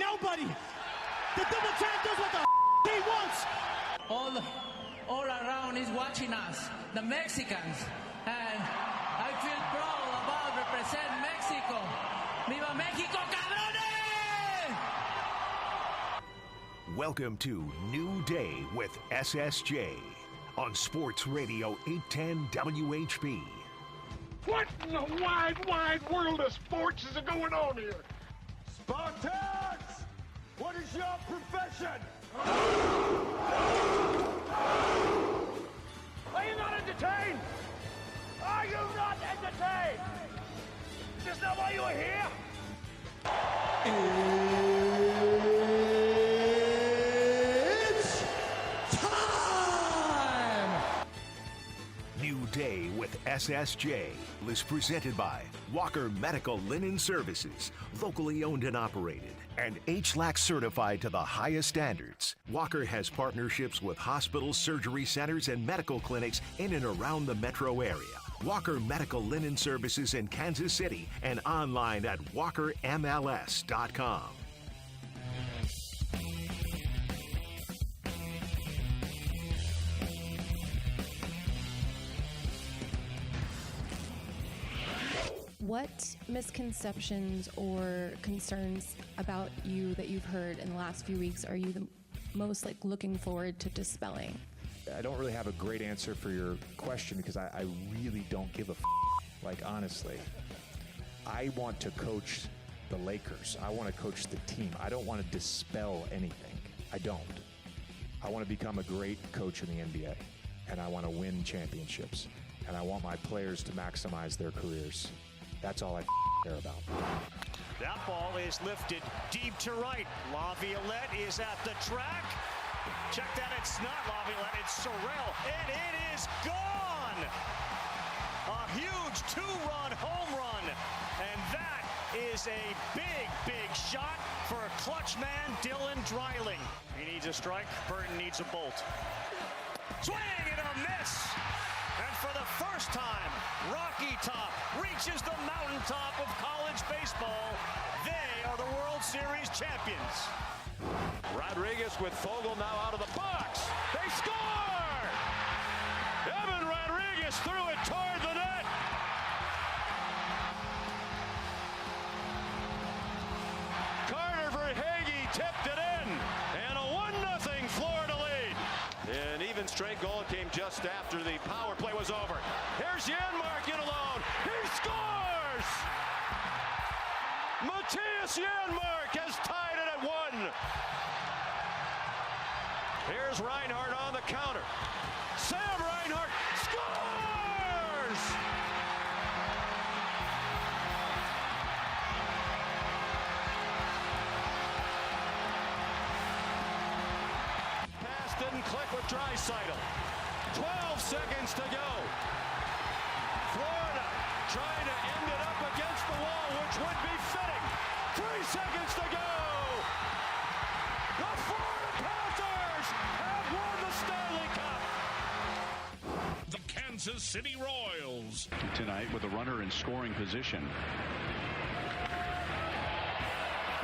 nobody. The double champ does what the he wants. All around is watching us, the Mexicans, and I feel proud about represent Mexico. Viva Mexico, cabrones! Welcome to New Day with SSJ on Sports Radio 810 WHB. What in the wide, wide world of sports is going on here? Spartans! What is your profession? Are you not entertained? Are you not entertained? Is this not why you are here? It's time! New Day with SSJ is presented by Walker Medical Linen Services, locally owned and operated, and HLAC certified to the highest standards. Walker has partnerships with hospitals, surgery centers, and medical clinics in and around the metro area. Walker Medical Linen Services in Kansas City and online at walkermls.com. What misconceptions or concerns about you that you've heard in the last few weeks are you the most looking forward to dispelling? I don't really have a great answer for your question because I really don't give a honestly. I want to coach the Lakers. I want to coach the team. I don't want to dispel anything. I don't. I want to become a great coach in the NBA, and I want to win championships, and I want my players to maximize their careers. That's all I care about. That ball is lifted deep to right. Laviolette is at the track. Check that, it's not Laviolette, it's Sorrell, and it is gone! A huge two-run home run, and that is a big, big shot for a clutch man, Dylan Dreiling. He needs a strike, Burton needs a bolt. Swing and a miss! And for the first time, Rocky Top reaches the mountaintop of college baseball. They are the World Series champions. Rodriguez with Fogle now out of the box. They score! Evan Rodriguez threw it toward the net. Carter Verhage tipped it in. And a 1-0 Florida lead. An even straight goal came just after the power play was over. Here's Janmark in alone. He scores! Matthias Janmark has tied it at 1. Here's Reinhardt on the counter. Sam Reinhardt scores! Pass didn't click with Draisaitl. 12 seconds to go. Florida trying to end it up against the wall, which would be fitting. 3 seconds to go. The Florida Panthers have won the Stanley Cup. The Kansas City Royals tonight with a runner in scoring position.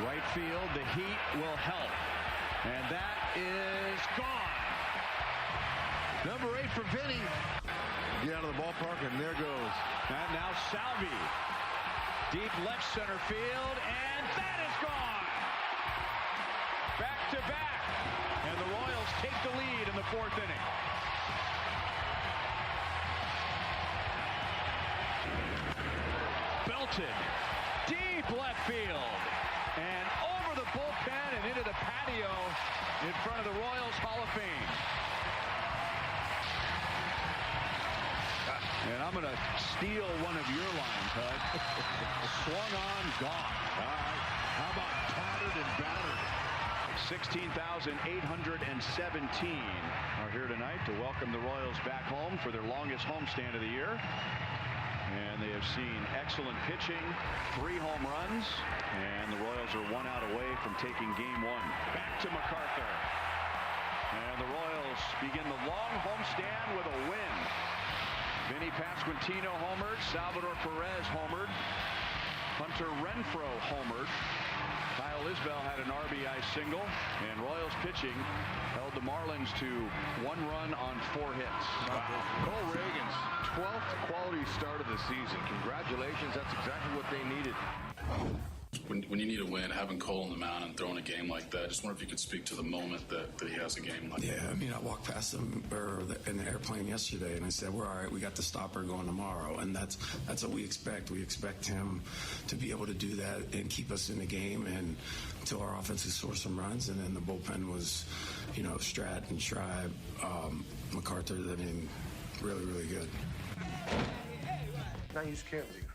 Right field, the heat will help. And that is gone. Number 8 for Vinny. Get out of the ballpark, and there goes. And now Salvi. Deep left center field, and that is gone. Back to back. And the Royals take the lead in the 4th inning. Belted. Deep left field. And over the bullpen and into the patio in front of the Royals Hall of Fame. And I'm going to steal one of your lines, Hud. Swung on, gone. All right. How about tattered and battered? 16,817 are here tonight to welcome the Royals back home for their longest homestand of the year. And they have seen excellent pitching, 3 home runs, and the Royals are 1 out away from taking game 1. Back to MacArthur. And the Royals begin the long homestand with a win. Vinny Pasquantino homered, Salvador Perez homered, Hunter Renfroe homered, Kyle Kyle Isbell had an RBI single, and Royals pitching held the Marlins to 1 run on 4 hits. Cole Reagan's 12th quality start of the season. Congratulations. That's exactly what they needed. When you need a win, having Cole on the mound and throwing a game like that, I just wonder if you could speak to the moment that he has a game like that. Yeah, I mean, I walked past him in the airplane yesterday, and I said, we're all right, we got the stopper going tomorrow, and that's what we expect. We expect him to be able to do that and keep us in the game and until our offense could score some runs, and then the bullpen was, Strat and Schreiber, MacArthur, I mean, really, really good. Now you just can't leave.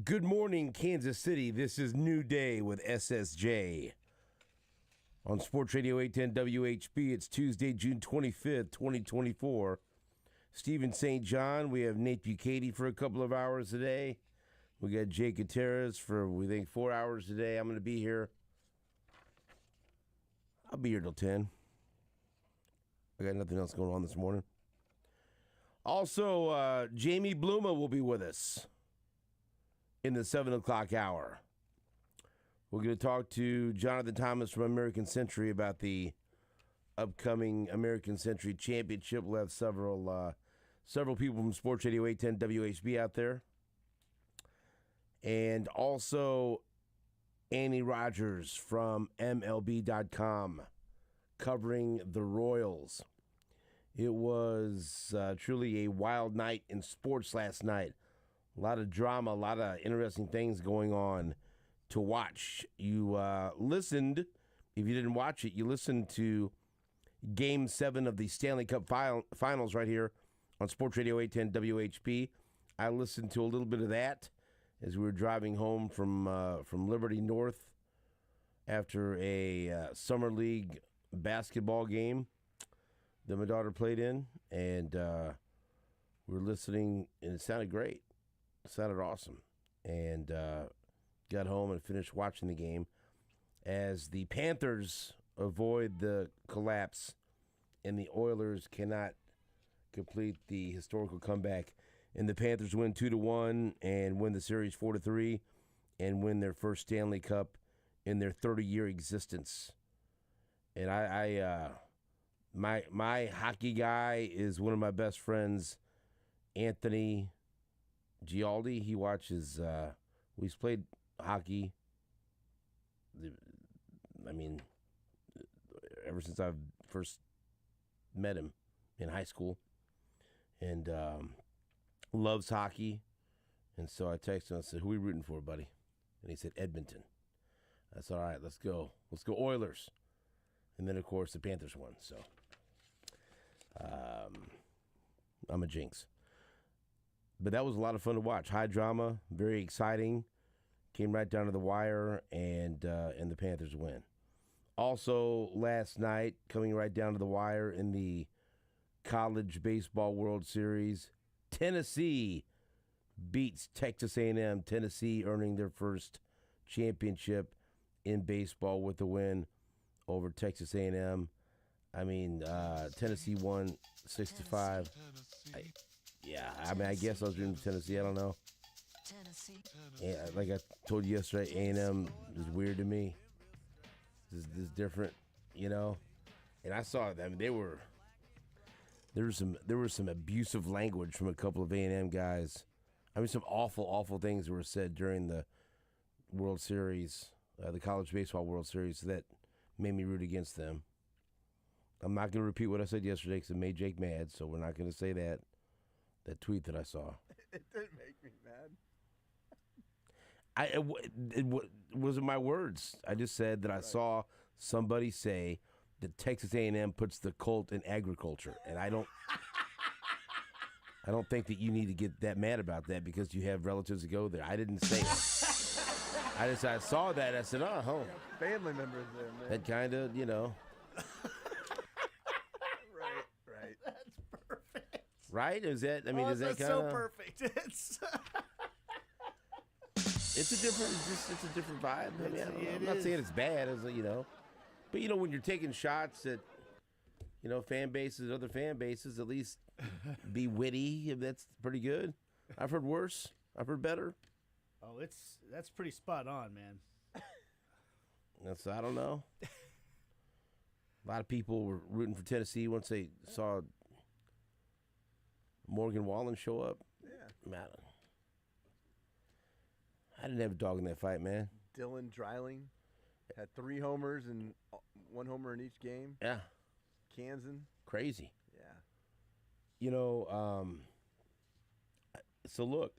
Good morning, Kansas City. This is New Day with SSJ. On Sports Radio 810 WHB, it's Tuesday, June 25th, 2024. Stephen St. John, we have Nate Bukaty for a couple of hours today. We got Jake Gutierrez for, we think, 4 hours today. I'm going to be here. I'll be here till 10. I got nothing else going on this morning. Also, Jamie Bluma will be with us in the 7 o'clock hour. We're going to talk to Jonathan Thomas from American Century about the upcoming American Century Championship. We'll have several people from Sports Radio 810 WHB out there. And also Annie Rogers from MLB.com covering the Royals. It was truly a wild night in sports last night. A lot of drama, a lot of interesting things going on to watch. You listened, if you didn't watch it, you listened to Game 7 of the Stanley Cup Finals right here on Sports Radio 810 WHP. I listened to a little bit of that as we were driving home from Liberty North after a Summer League basketball game that my daughter played in. And we were listening, and it sounded great. Sounded awesome. And got home and finished watching the game as the Panthers avoid the collapse and the Oilers cannot complete the historical comeback. And the Panthers win 2-1 and win the series 4-3 and win their first Stanley Cup in their 30-year existence. And my hockey guy is one of my best friends, Anthony Gialdi. He watches, he's played hockey, ever since I first met him in high school, and loves hockey. And so I texted him, I said, who are we rooting for, buddy? And he said, Edmonton. I said, all right, let's go Oilers. And then, of course, the Panthers won, so I'm a jinx. But that was a lot of fun to watch. High drama, very exciting. Came right down to the wire, and the Panthers win. Also, last night, coming right down to the wire in the College Baseball World Series, Tennessee beats Texas A&M. Tennessee earning their first championship in baseball with the win over Texas A&M. Tennessee won 6-5. I guess I was rooting for Tennessee. I don't know. Yeah, like I told you yesterday, A&M is weird to me. This is different, And I saw them. There was some abusive language from a couple of A&M guys. Some awful things were said during the World Series, the College Baseball World Series, that made me root against them. I'm not going to repeat what I said yesterday because it made Jake mad, so we're not going to say that tweet that I saw. It didn't make me mad. It wasn't my words. I just said that I saw somebody say that Texas A&M puts the cult in agriculture, and I don't think that you need to get that mad about that because you have relatives that go there. I didn't say it. I saw that. I said, oh, family members there, man. That kind of, Right. That's perfect. Right? Is that? Is that kind of so perfect? It's It's a different vibe. I mean, I'm not saying it's bad, as you know, but when you're taking shots at fan bases, other fan bases, at least be witty. That's pretty good. I've heard worse. I've heard better. Oh, that's pretty spot on, man. I don't know. A lot of people were rooting for Tennessee once they saw Morgan Wallen show up. Yeah. Man, I didn't have a dog in that fight, man. Dylan Dreiling had 3 homers and 1 homer in each game. Yeah. Kansan. Crazy. Yeah. So look,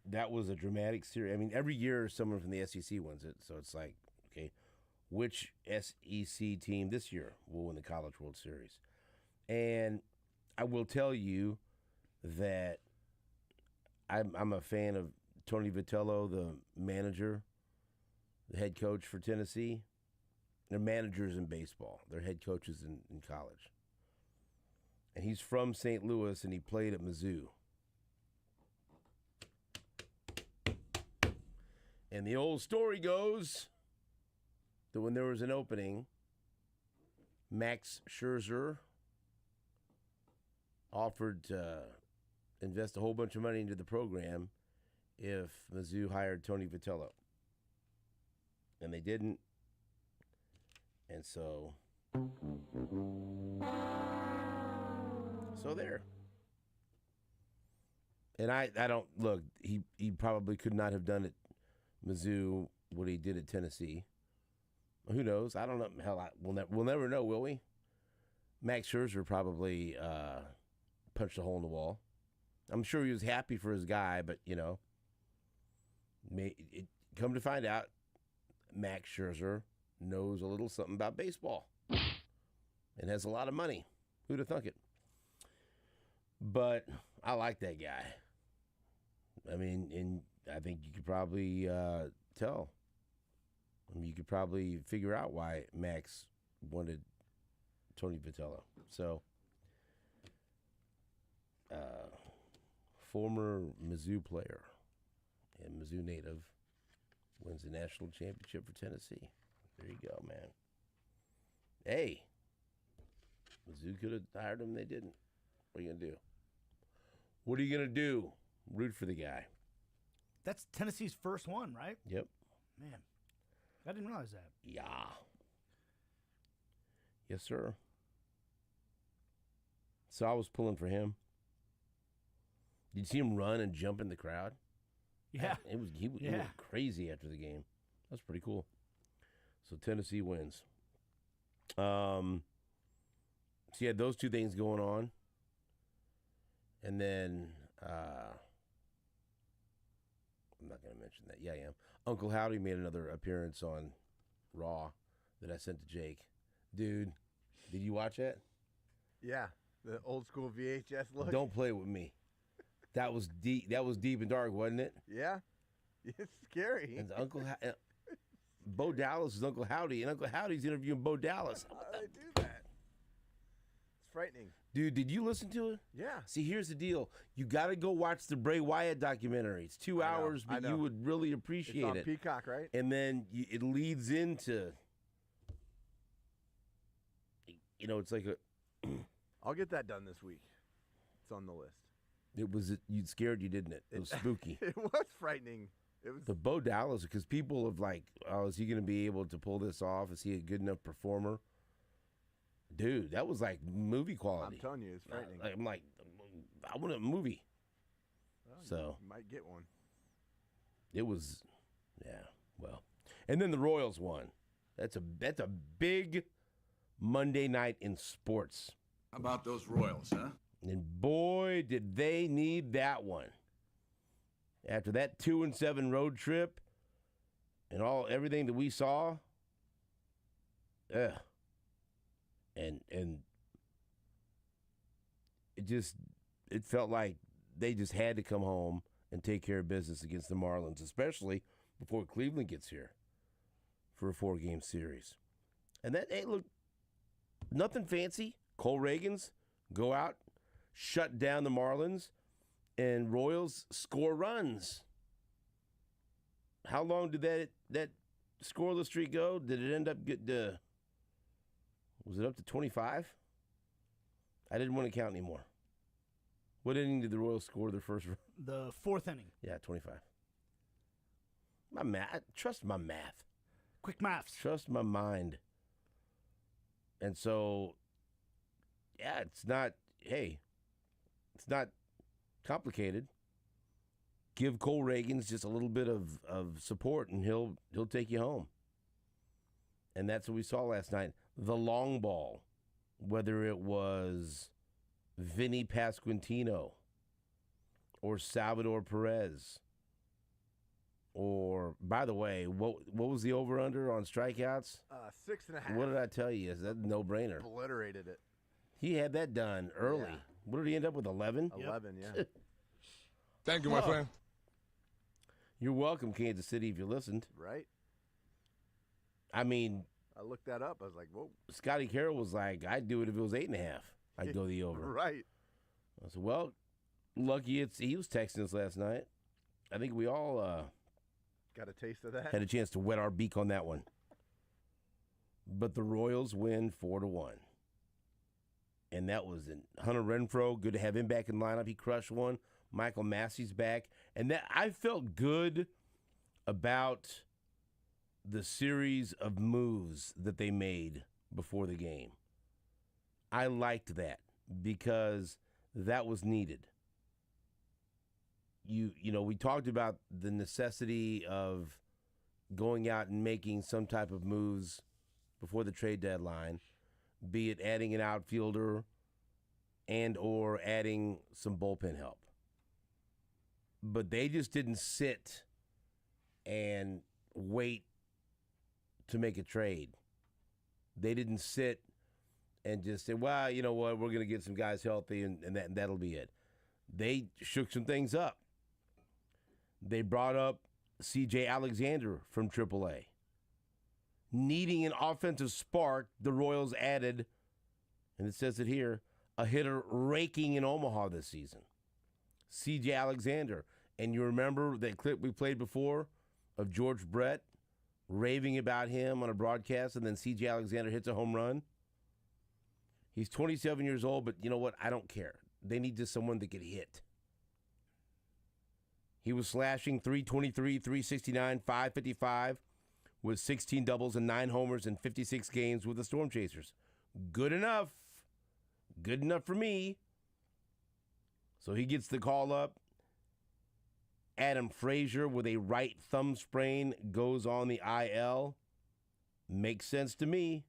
that was a dramatic series. I mean, every year someone from the SEC wins it. So it's like, okay, which SEC team this year will win the College World Series? And I will tell you that I'm a fan of Tony Vitello, the manager, the head coach for Tennessee. They're managers in baseball. They're head coaches in college. And he's from St. Louis, and he played at Mizzou. And the old story goes that when there was an opening, Max Scherzer offered to invest a whole bunch of money into the program if Mizzou hired Tony Vitello. And they didn't. And so there. And I don't look. He probably could not have done at Mizzou what he did at Tennessee. Who knows? I don't know. Hell, we'll never know, will we? Max Scherzer probably punched a hole in the wall. I'm sure he was happy for his guy, but come to find out, Max Scherzer knows a little something about baseball and has a lot of money. Who'd have thunk it? But I like that guy. I mean, and I think you could probably tell. I mean, you could probably figure out why Max wanted Tony Vitello. So, former Mizzou player and Mizzou native wins the national championship for Tennessee. There you go, man. Hey, Mizzou could have hired him. They didn't. What are you going to do? What are you going to do? Root for the guy. That's Tennessee's first one, right? Yep. Man, I didn't realize that. Yeah. Yes, sir. So I was pulling for him. Did you see him run and jump in the crowd? Yeah. He went crazy after the game. That's pretty cool. So Tennessee wins. So you had those two things going on. And then, I'm not going to mention that. Yeah, I am. Uncle Howdy made another appearance on Raw that I sent to Jake. Dude, did you watch that? Yeah, the old school VHS look. Don't play with me. That was deep. That was deep and dark, wasn't it? Yeah, it's scary. And Bo Dallas is Uncle Howdy, and Uncle Howdy's interviewing Bo Dallas. How do they do that? It's frightening. Dude, did you listen to it? Yeah. See, here's the deal. You got to go watch the Bray Wyatt documentary. It's 2 hours, but you would really appreciate it. It's on Peacock, right? And then it leads into, it's like a... I'll get that done this week. It's on the list. It was, you scared you, didn't it? It was spooky. It was frightening. It was the Bo Dallas, because people have like, oh, is he going to be able to pull this off? Is he a good enough performer? Dude, that was like movie quality. I'm telling you, it's frightening. I'm like, I want a movie. Well, so you might get one. It was, well. And then the Royals won. That's a big Monday night in sports. How about those Royals, huh? And boy, did they need that one. After that 2-7 road trip and everything that we saw, and it felt like they just had to come home and take care of business against the Marlins, especially before Cleveland gets here for a 4-game series. And look, nothing fancy. Cole Reagans go out, shut down the Marlins, and Royals score runs. How long did that scoreless streak go? Did it end up was it up to 25? I didn't want to count anymore. What inning did the Royals score their first run? The 4th inning. Yeah, 25. My math. Trust my math. Quick maths. Trust my mind. And so, yeah, it's not complicated. Give Cole Reagans just a little bit of support, and he'll take you home. And that's what we saw last night. The long ball, whether it was Vinny Pasquantino or Salvador Perez, or, by the way, what was the over-under on strikeouts? 6.5. What did I tell you? Is that a no-brainer? Obliterated it. He had that done early. Yeah. What did he end up with, 11? 11, yeah. Thank you, my friend. You're welcome, Kansas City, if you listened. Right. I mean, I looked that up. I was like, whoa. Scotty Carroll was like, I'd do it if it was 8.5. I'd go the over. Right. I said, well, lucky he was texting us last night. I think we all got a taste of that. had a chance to wet our beak on that one. But the Royals win 4-1. And that was in Hunter Renfroe. Good to have him back in the lineup. He crushed one. Michael Massey's back. And that I felt good about the series of moves that they made before the game. I liked that because that was needed. You know, we talked about the necessity of going out and making some type of moves before the trade deadline, be it adding an outfielder and or adding some bullpen help. But they just didn't sit and wait to make a trade. They didn't sit and just say, well, you know what, we're going to get some guys healthy and that'll be it. They shook some things up. They brought up C.J. Alexander from AAA. Needing an offensive spark, the Royals added, and it says it here, a hitter raking in Omaha this season. C.J. Alexander. And you remember that clip we played before of George Brett raving about him on a broadcast, and then C.J. Alexander hits a home run? He's 27 years old, but you know what? I don't care. They need just someone that can hit. He was slashing .323, .369, .555 with 16 doubles and 9 homers in 56 games with the Storm Chasers. Good enough. Good enough for me. So he gets the call up. Adam Frazier with a right thumb sprain goes on the IL. Makes sense to me.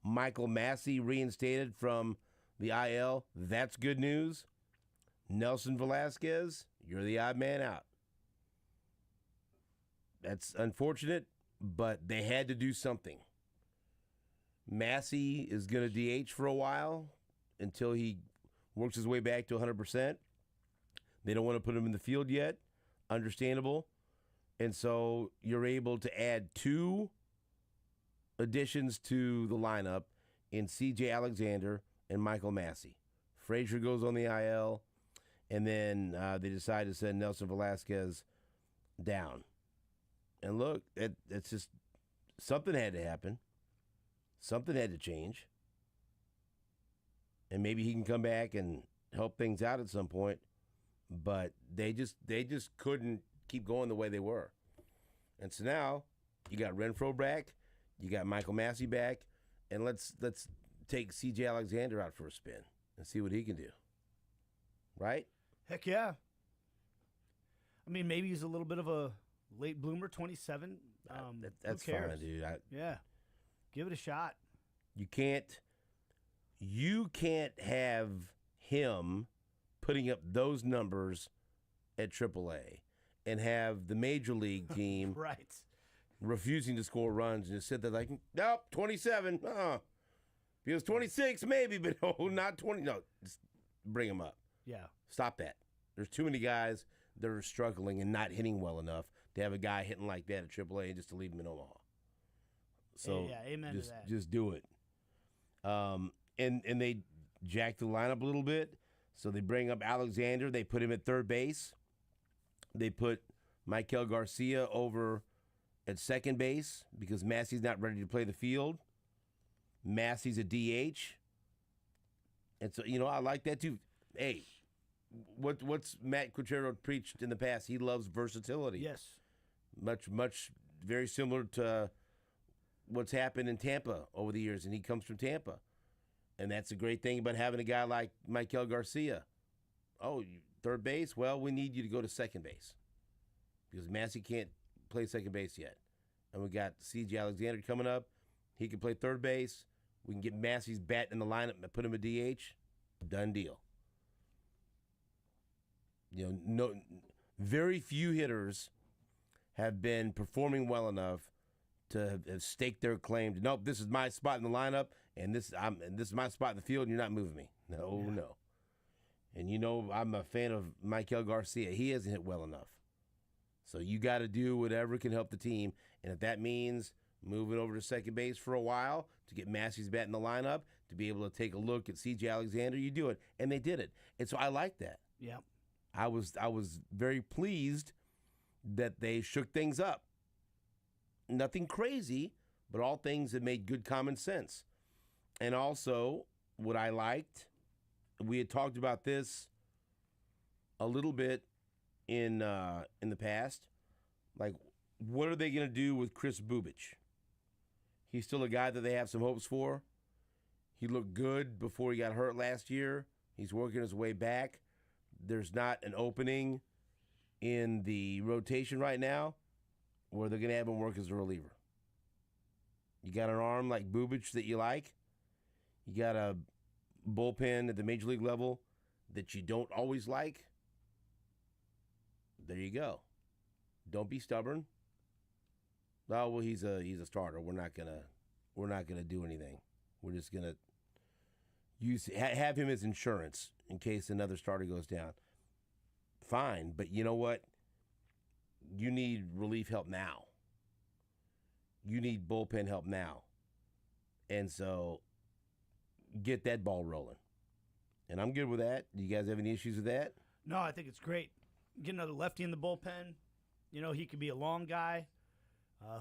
Michael Massey reinstated from the IL. That's good news. Nelson Velasquez, you're the odd man out. That's unfortunate, but they had to do something. Massey is going to DH for a while until he works his way back to 100%. They don't want to put him in the field yet. Understandable. And so you're able to add 2 additions to the lineup in C.J. Alexander and Michael Massey. Frazier goes on the IL, and then they decide to send Nelson Velasquez down. And look, it's just something had to happen. Something had to change. And maybe he can come back and help things out at some point. But they just couldn't keep going the way they were. And so now you got Renfroe back, you got Michael Massey back, and let's take C.J. Alexander out for a spin and see what he can do. Right? Heck yeah. I mean, maybe he's a little bit of a late bloomer, 27. That's who cares? fine, dude. Yeah. Give it a shot. You can't have him putting up those numbers at AAA and have the major league team right. refusing to score runs and just sit there like, nope, 27. If he was 26, maybe, but no, not 20. No, just bring him up. Yeah. Stop that. There's too many guys that are struggling and not hitting well enough to have a guy hitting like that at AAA and just to leave him in Omaha. So yeah, amen to that. Just do it. And they jack the lineup a little bit. So they bring up Alexander. They put him at third base. They put Michael Garcia over at second base because Massey's not ready to play the field. Massey's a DH. And so, I like that too. Hey, what's Matt Gutierrez preached in the past? He loves versatility. Yes. Much, very similar to what's happened in Tampa over the years, and he comes from Tampa. And that's a great thing about having a guy like Michael Garcia. Oh, third base? Well, we need you to go to second base because Massey can't play second base yet. And we got C.J. Alexander coming up. He can play third base. We can get Massey's bat in the lineup and put him a DH. Done deal. No, very few hitters have been performing well enough to have staked their claim to, nope, this is my spot in the lineup, and this is my spot in the field, and you're not moving me. No. And I'm a fan of Michael Garcia. He hasn't hit well enough. So you got to do whatever can help the team, and if that means moving over to second base for a while to get Massey's bat in the lineup, to be able to take a look at C.J. Alexander, you do it. And they did it. And so I like that. Yeah. I was very pleased that they shook things up. Nothing crazy, but all things that made good common sense. And also, what I liked, we had talked about this a little bit in the past. Like, what are they going to do with Chris Bukaty? He's still a guy that they have some hopes for. He looked good before he got hurt last year. He's working his way back. There's not an opening in the rotation right now where they're going to have him work as a reliever. You got an arm like Bukaty that you like. You got a bullpen at the major league level that you don't always like. There you go. Don't be stubborn. Oh, well, he's a starter. We're not gonna do anything. We're just gonna have him as insurance in case another starter goes down. Fine, but you know what? You need relief help now. You need bullpen help now. And so get that ball rolling. And I'm good with that. Do you guys have any issues with that? No, I think it's great. Get another lefty in the bullpen. He could be a long guy.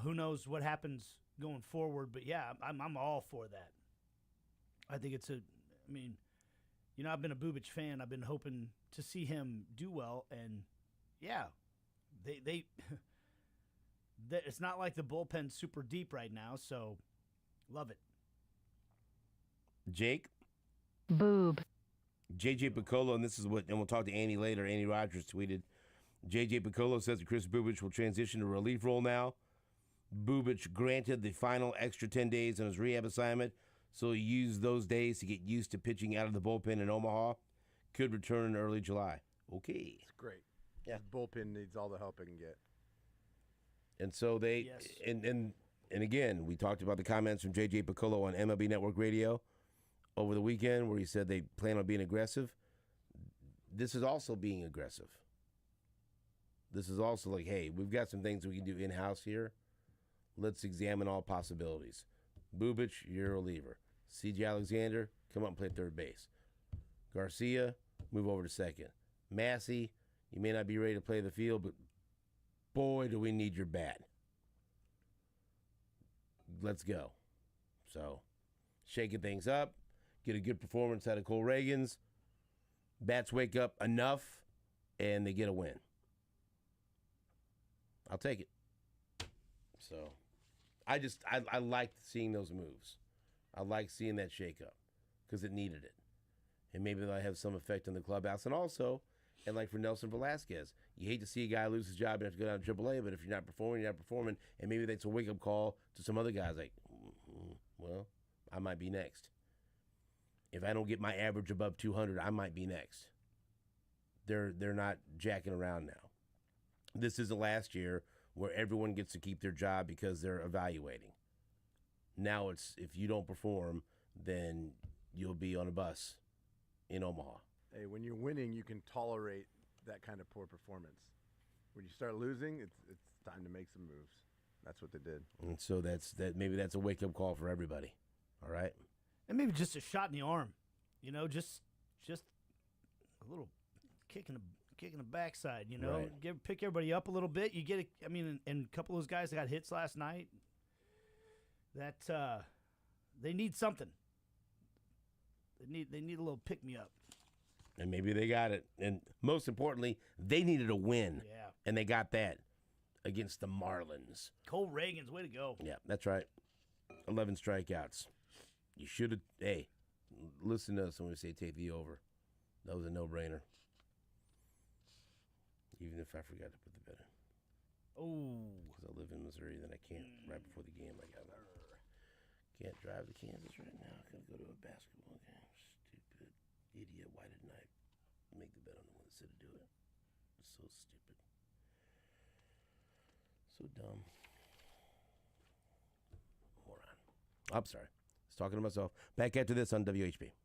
Who knows what happens going forward? But yeah, I'm all for that. I think I've been a Bukaty fan. I've been hoping to see him do well, and yeah, they it's not like the bullpen's super deep right now, so love it. Jake? Boob. JJ Piccolo, and we'll talk to Andy later. Andy Rogers tweeted, JJ Piccolo says that Chris Bukaty will transition to a relief role now. Bukaty granted the final extra 10 days on his rehab assignment, so he used those days to get used to pitching out of the bullpen in Omaha. Could return in early July. Okay. It's great. Yeah. The bullpen needs all the help it can get. And so they, Yes. and again, we talked about the comments from JJ Piccolo on MLB Network Radio over the weekend where he said they plan on being aggressive. This is also being aggressive. This is also like, hey, we've got some things we can do in-house here. Let's examine all possibilities. Bukaty, you're a reliever. C.J. Alexander, come up and play third base. Garcia, move over to second. Massey, you may not be ready to play the field, but boy, do we need your bat. Let's go. So, shaking things up, get a good performance out of Cole Reagans. Bats wake up enough, and they get a win. I'll take it. So, I liked seeing those moves. I like seeing that shakeup because it needed it. And maybe that'll have some effect on the clubhouse. And also, and like for Nelson Velasquez, you hate to see a guy lose his job and have to go down to AAA, but if you're not performing, you're not performing. And maybe that's a wake-up call to some other guys like, well, I might be next. If I don't get my average above 200, I might be next. They're not jacking around now. This isn't last year where everyone gets to keep their job because they're evaluating. Now it's if you don't perform, then you'll be on a bus in Omaha. Hey, when you're winning, you can tolerate that kind of poor performance. When you start losing, it's time to make some moves. That's what they did. And so maybe that's a wake-up call for everybody. All right? And maybe just a shot in the arm. Just a little kick kick in the backside, you know. Right. Pick everybody up a little bit. You get, and a couple of those guys that got hits last night, that they need something. They need a little pick-me-up. And maybe they got it. And most importantly, they needed a win. Yeah. And they got that against the Marlins. Cole Reagan's way to go. Yeah, that's right. 11 strikeouts. You should have, hey, listen to us when we say take the over. That was a no-brainer. Even if I forgot to put the bet in. Oh. Because I live in Missouri, then I can't. Right before the game, I can't drive to Kansas right now. I gotta go to a basketball game. Stupid idiot. Why didn't I make the bet on the one that said to do it? It's so stupid. So dumb. Moron. I'm sorry. I was talking to myself. Back after this on WHB.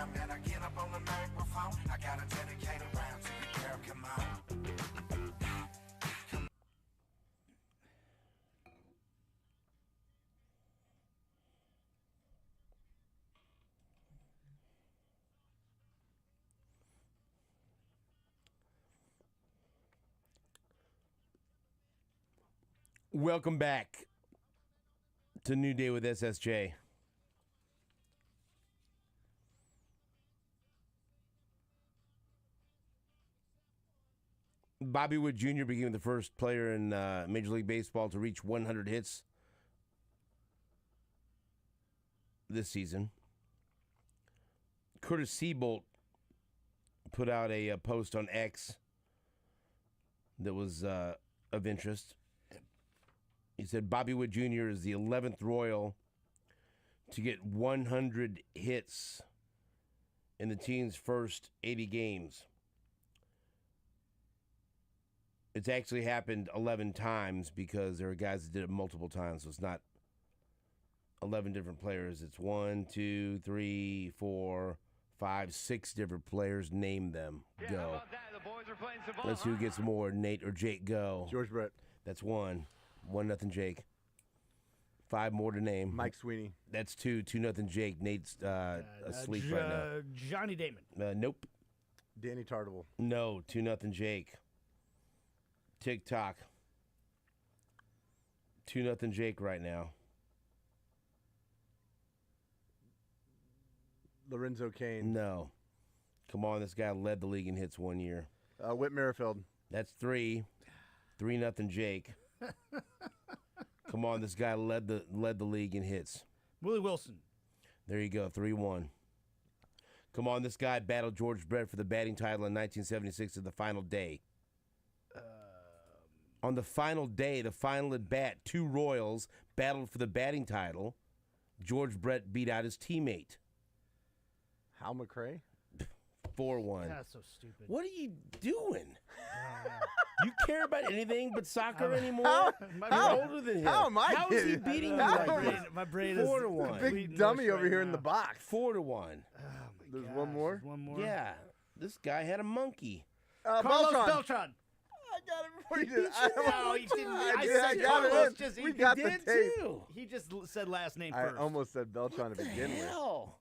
time that I get up on the microphone, I gotta dedicate a round to you, girl. Come on. Welcome back to New Day with SSJ. Bobby Wood Jr. became the first player in Major League Baseball to reach 100 hits this season. Curtis Seabolt put out a post on X that was of interest. He said Bobby Wood Jr. is the 11th Royal to get 100 hits in the team's first 80 games. It's actually happened 11 times because there are guys that did it multiple times, so it's not 11 different players. It's 1, 2, 3, 4, 5, 6 different players. Name them. Go. Let's see who gets more, Nate or Jake. Go. George Brett. That's 1. 1-0 Jake. 5 more to name. Mike Sweeney. That's 2. 2-0 Jake. Nate's asleep right now. Johnny Damon. Nope. Danny Tartable. No. 2-0 Jake. TikTok. 2-0 Jake right now. Lorenzo Cain. No. Come on, this guy led the league in hits one year. Whit Merrifield. That's 3. 3-0 Jake. Come on, this guy led the league in hits. Willie Wilson. There you go, 3-1. Come on, this guy battled George Brett for the batting title in 1976 to the final day. On the final day, the final at bat, 2 Royals battled for the batting title. George Brett beat out his teammate. Hal McRae? 4-1. That's so stupid. What are you doing? You care about anything but soccer anymore? You're older than him. How am I How is he kidding? beating you How like am this? My brain is 4-1. Big dummy over here in the box. 4-1. There's one more? One more. Yeah. This guy had a monkey. Carlos Beltran. Beltran. I got it before you He did. beat you. No, he didn't. I said got Carlos, it just- in. We he got the did tape. too. He just said last name I first. almost said Beltran to begin with. Hell.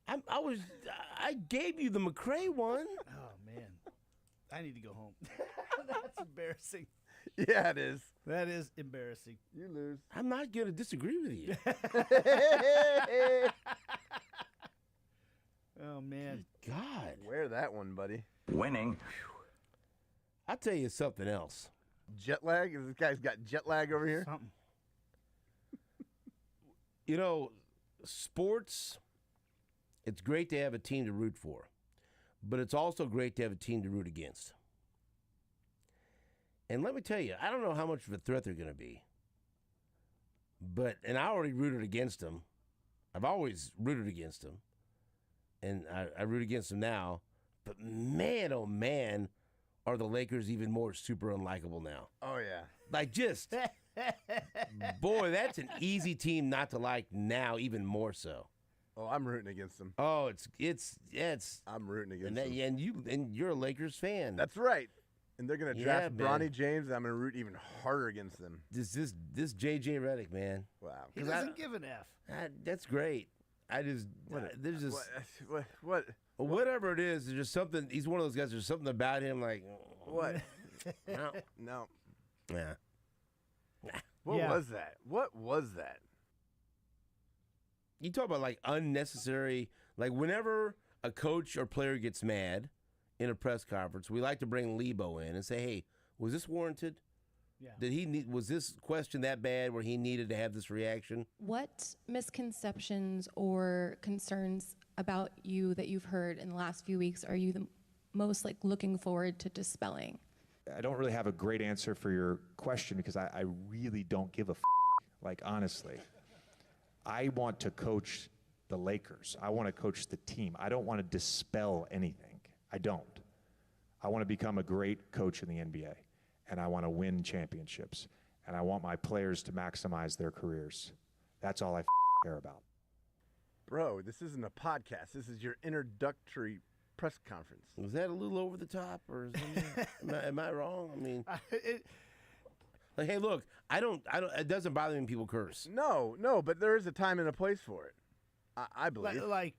I gave you the McRae one. Oh, man. I need to go home. That's embarrassing. Yeah, it is. That is embarrassing. You lose. I'm not going to disagree with you. Oh, man. God. Wear that one, buddy. Winning. I'll tell you something else. Jet lag? This guy's got jet lag over here? Something. You know, sports, it's great to have a team to root for, but it's also great to have a team to root against. And let me tell you, I don't know how much of a threat they're going to be, and I already rooted against them. I've always rooted against them, and I root against them now. But man, oh man, are the Lakers even more super unlikable now. Oh, yeah. Like just, boy, that's an easy team not to like now, even more so. Oh, I'm rooting against them. Oh, it's. I'm rooting against And them. and you're a Lakers fan. That's right. And they're going to draft man. Bronny James, and I'm going to root even harder against them. This JJ Redick, man. Wow. He doesn't give an F. That's great. I just there's just What? whatever it is. There's just something. He's one of those guys. There's something about him, like What? no. No. Yeah. What Yeah. was that? What was that? You talk about like unnecessary. Like whenever a coach or player gets mad in a press conference, we like to bring Lebo in and say, "Hey, was this warranted? Yeah. Was this question that bad where he needed to have this reaction?" What misconceptions or concerns about you that you've heard in the last few weeks are you the most looking forward to dispelling? I don't really have a great answer for your question because I really don't give a like honestly. I want to coach the Lakers. I want to coach the team. I don't want to dispel anything. I don't. I want to become a great coach in the NBA, and I want to win championships, and I want my players to maximize their careers. That's all I care about. Bro, this isn't a podcast. This is your introductory press conference. Was that a little over the top, or is am I wrong? I mean, like, hey, look, I don't. It doesn't bother me when people curse. No, but there is a time and a place for it. I believe. Like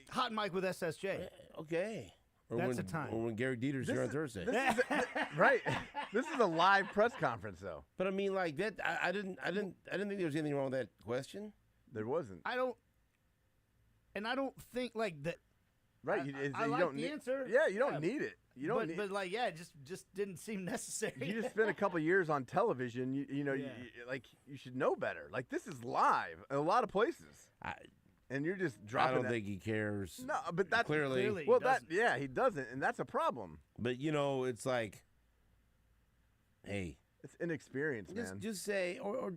hot mic with SSJ. Okay. Or That's when, a time. Or when Gary Dieter's here on Thursday. Right. This is a live press conference, though. But I mean, like that. I didn't think there was anything wrong with that question. There wasn't. I don't think like that. Right. I you like don't the need, answer. Yeah, you don't need it. You don't need. But like, yeah, it just didn't seem necessary. You just spent a couple years on television. You should know better. Like, this is live in a lot of places. And you're just dropping. I don't think he cares. No, but that's clearly. Well, he doesn't, and that's a problem. But it's like, hey, it's inexperience, man. Just say, or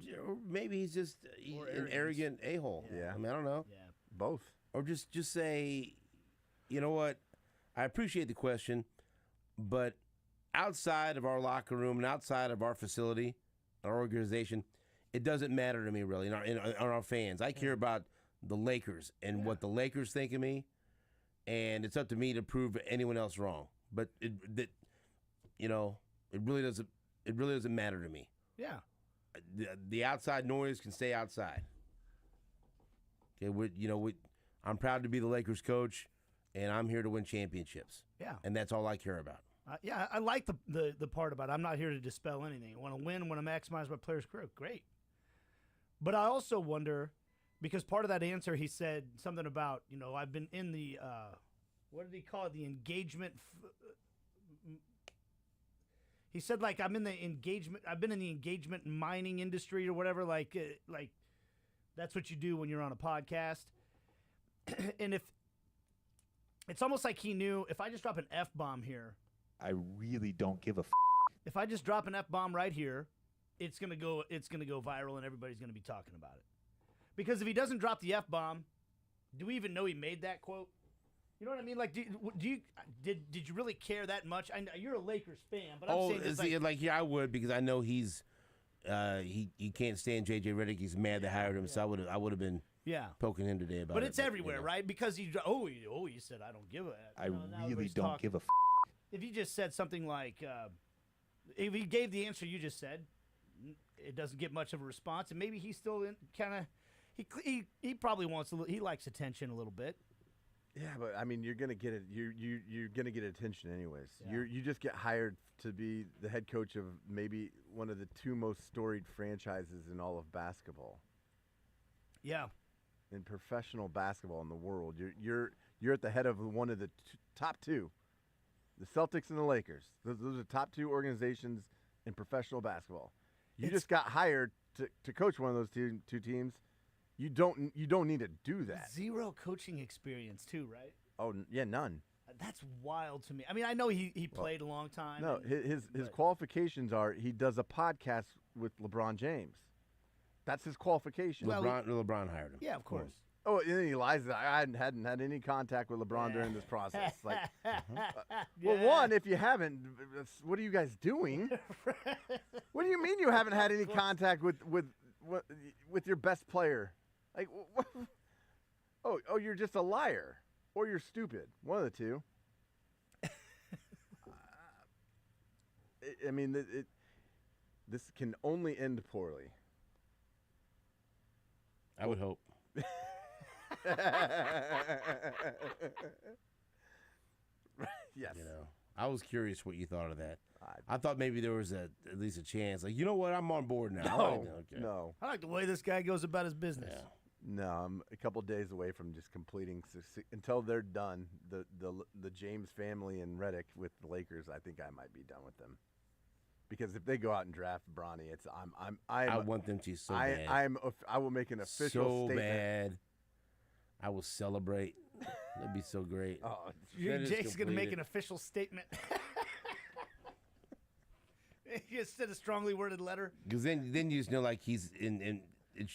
maybe he's just an arrogant a-hole. Yeah. I mean, I don't know. Yeah. Both. Or just say, you know what? I appreciate the question, but outside of our locker room and outside of our facility, our organization, it doesn't matter to me really. On our fans, I care about the Lakers and what the Lakers think of me, and it's up to me to prove anyone else wrong. But it really doesn't matter to me. Yeah. The outside noise can stay outside. Okay, I'm proud to be the Lakers coach, and I'm here to win championships. Yeah. And that's all I care about. Yeah, I like the part about it. I'm not here to dispel anything. I want to win, I want to maximize my players' career. Great. But I also wonder, because part of that answer, he said something about, I've been in the, what did he call it? The engagement. He said, like, I've been in the engagement mining industry or whatever. Like that's what you do when you're on a podcast. And it's almost like he knew, if I just drop an F-bomb here. I really don't give a f***. If I just drop an F-bomb right here, it's gonna go viral and everybody's gonna be talking about it. Because if he doesn't drop the F-bomb, do we even know he made that quote? You know what I mean? Like, did you really care that much? I know you're a Lakers fan, but I'm saying I would, because I know he's he can't stand JJ Redick. He's mad they hired him, so I would have been poking him today about it. But it's everywhere, right? Because you said I don't give a. I really don't give a f***. If you just said something like, if he gave the answer you just said, it doesn't get much of a response, and maybe he's still kind of. He probably he likes attention a little bit. Yeah, but I mean, you're gonna get it. You're gonna get attention anyways. Yeah. You just get hired to be the head coach of maybe one of the two most storied franchises in all of basketball. Yeah. In professional basketball in the world, you're at the head of one of the top two, the Celtics and the Lakers. Those are the top two organizations in professional basketball. You just got hired to coach one of those two teams. You don't need to do that. Zero coaching experience too, right? Oh yeah, none. That's wild to me. I mean, I know he played a long time. No, his qualifications are he does a podcast with LeBron James. That's his qualification. LeBron hired him. Yeah, of course. Oh, and then he lies that I hadn't had any contact with LeBron during this process. Like, well, one, if you haven't, what are you guys doing? What do you mean you haven't had any contact with your best player? Like, oh, you're just a liar, or you're stupid. One of the two. I mean, this can only end poorly. I would hope. Yes. I was curious what you thought of that. I thought maybe there was at least a chance. Like, you know what? I'm on board now. No. I like the way this guy goes about his business. Yeah. No, I'm a couple days away from just completing until they're done. The James family and Redick with the Lakers, I think I might be done with them. Because if they go out and draft Bronny, I want them to so bad. I will make an official statement. Bad. I will celebrate. That'd be so great. Oh, Jake's going to make an official statement. He just sent a strongly worded letter. Because then you just know, like, he's in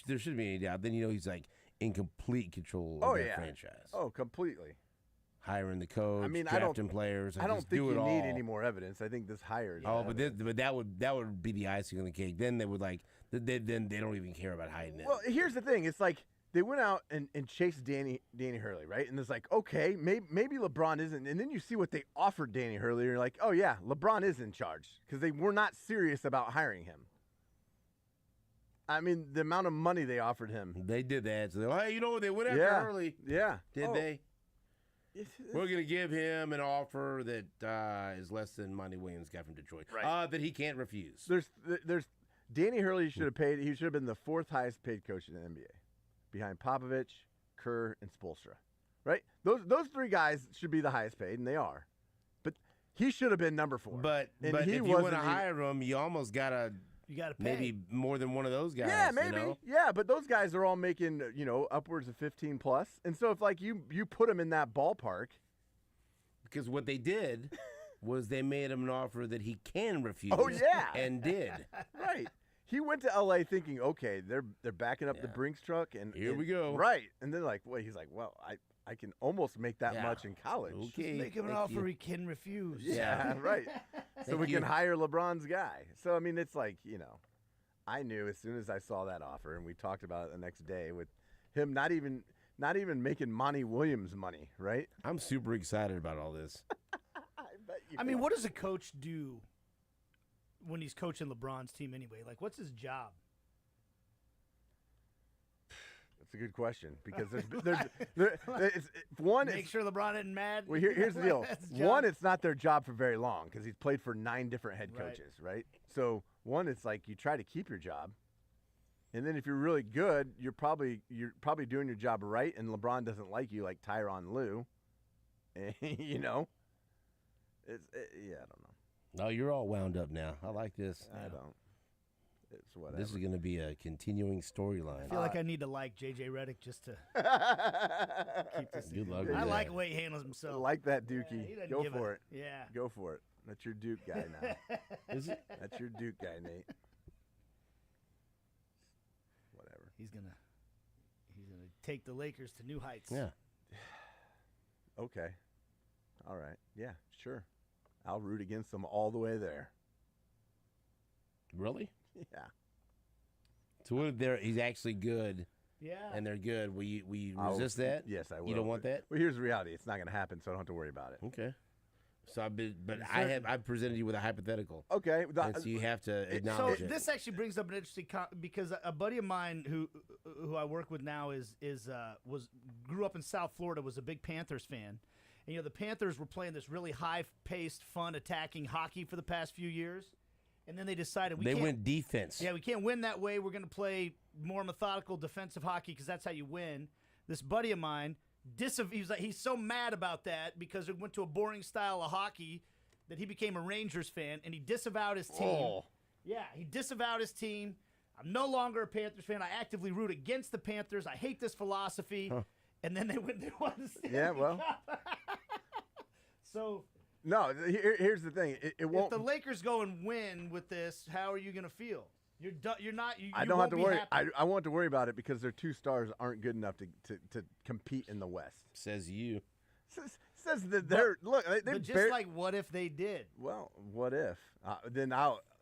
there shouldn't be any doubt. Then you know he's like in complete control of that franchise. Oh, completely. Hiring the coach, I mean, drafting players. I don't think you need any more evidence. I think this hires. Oh, but that would be the icing on the cake. Then they would then they don't even care about hiding it. Well, here's the thing. It's like they went out and chased Danny Hurley, right? And it's like, okay, maybe LeBron isn't. And then you see what they offered Danny Hurley, and you're like, oh, yeah, LeBron is in charge because they were not serious about hiring him. I mean, the amount of money they offered him. They did that. So hey, you know what? They went after Hurley. Yeah. Did they? We're going to give him an offer that is less than Monty Williams got from Detroit. Right. That he can't refuse. There's Danny Hurley should have paid. He should have been the 4th highest paid coach in the NBA, behind Popovich, Kerr, and Spoelstra. Right? Those 3 guys should be the highest paid, and they are. But he should have been number 4. But if you want to hire him, you almost got to. You got to pay. Maybe more than one of those guys. Yeah, maybe. You know? Yeah, but those guys are all making, upwards of 15 plus. And so if like you put them in that ballpark. Because what they did was they made him an offer that he can refuse. Oh yeah. And did. Right. He went to LA thinking, okay, they're backing up the Brinks truck and here we go. Right. And then he's like, well, I can almost make that much in college. Okay. Just make him an offer he can refuse. Yeah, right. So we can hire LeBron's guy. So, I mean, it's like, I knew as soon as I saw that offer, and we talked about it the next day with him not even making Monty Williams money, right? I'm super excited about all this. I mean, what does a coach do when he's coaching LeBron's team anyway? Like, what's his job? That's a good question because Make sure LeBron isn't mad. Well, here's the deal. One, it's not their job for very long because he's played for 9 different head coaches, right? So one, it's like you try to keep your job, and then if you're really good, you're probably doing your job right, and LeBron doesn't like you like Tyronn Lue, and, I don't know. No, you're all wound up now. I like this. I don't. It's whatever. This is going to be a continuing storyline. I feel like I need to like J.J. Redick just to keep this. Good luck. I like the way he handles himself. I like that Dookie. Yeah, Go for it. Yeah. Go for it. That's your Duke guy now. Is it? That's your Duke guy, Nate. Whatever. He's gonna take the Lakers to new heights. Yeah. Okay. All right. Yeah, sure. I'll root against them all the way there. Really? Yeah. So what if he's actually good? Yeah. And they're good. Will you resist that? Yes, I will. You don't want that? Well, here's the reality. It's not going to happen, so I don't have to worry about it. Okay. So I've presented you with a hypothetical. Okay. And so you have to acknowledge it. This actually brings up an interesting because a buddy of mine who I work with now grew up in South Florida, was a big Panthers fan. And the Panthers were playing this really high-paced, fun, attacking hockey for the past few years. And then they decided they went defense. Yeah, we can't win that way. We're going to play more methodical defensive hockey because that's how you win. This buddy of mine, he's so mad about that because it went to a boring style of hockey that he became a Rangers fan, and he disavowed his team. Oh. Yeah, he disavowed his team. I'm no longer a Panthers fan. I actively root against the Panthers. I hate this philosophy. Huh. And then they won the Stanley Cup. So... No, here's the thing. It won't. If the Lakers go and win with this, how are you going to feel? You're not. I don't have to worry. I won't have to worry about it because their 2 stars aren't good enough to compete in the West. Says you. Says that they're look. But just like, what if they did? Well, what if? Then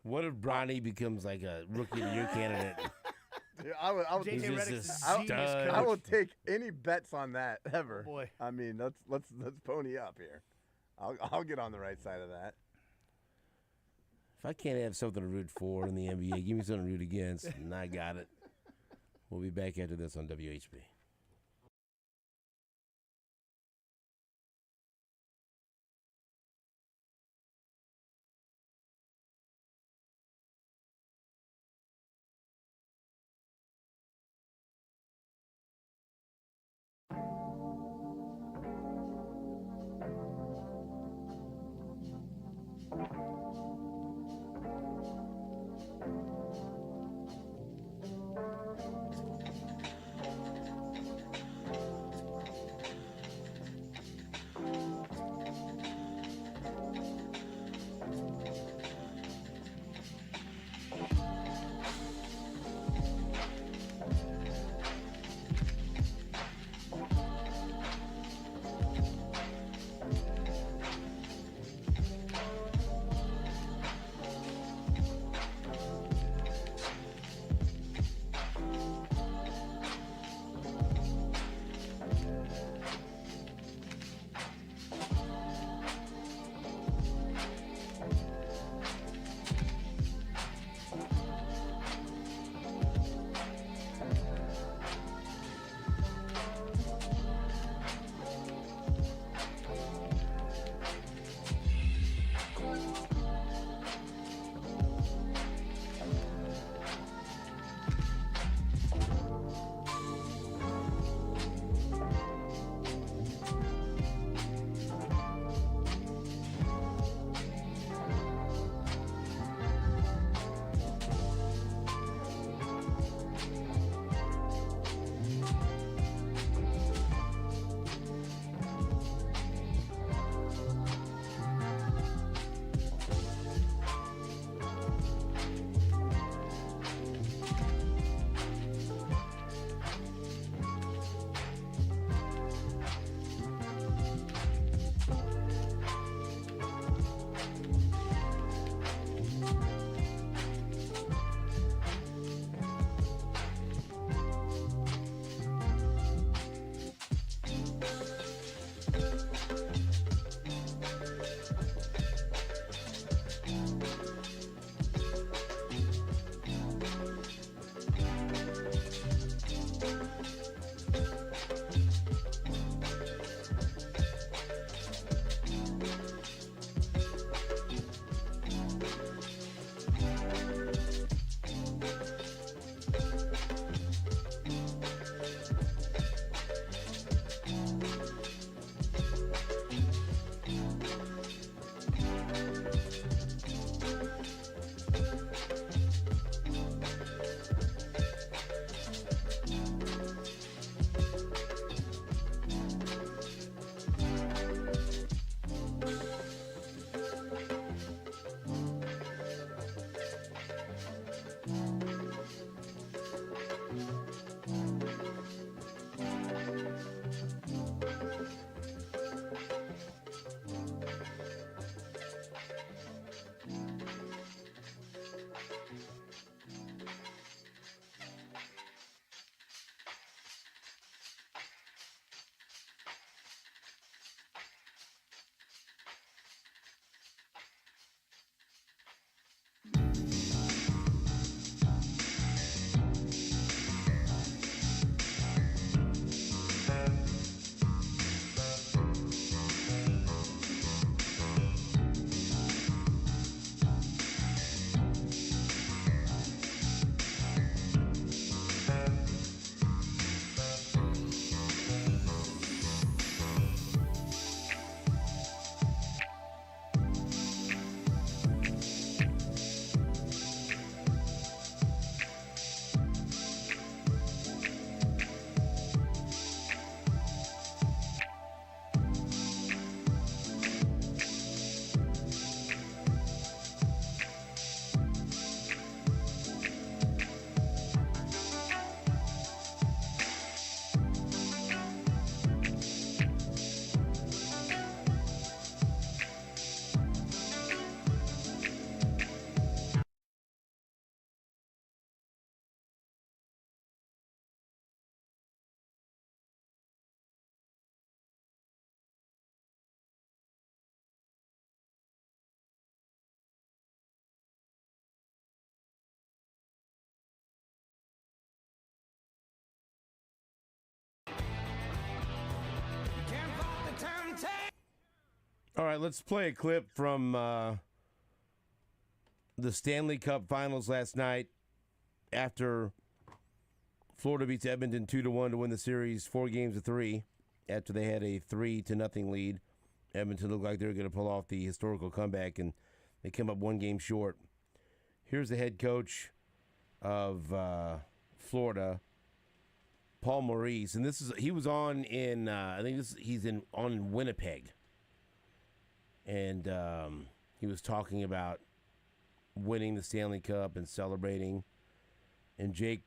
What if Bronny becomes like a rookie of the year candidate? I will take any bets on that ever. Oh boy. I mean, let's pony up here. I'll get on the right side of that. If I can't have something to root for in the NBA, give me something to root against, and I got it. We'll be back after this on WHB. All right, let's play a clip from the Stanley Cup Finals last night after Florida beats Edmonton 2-1 to win the series 4-3 after they had a 3-0 lead. Edmonton looked like they were going to pull off the historical comeback, and they came up 1 game short. Here's the head coach of Florida, Paul Maurice, and he was on in he's on in Winnipeg, and he was talking about winning the Stanley Cup and celebrating, and Jake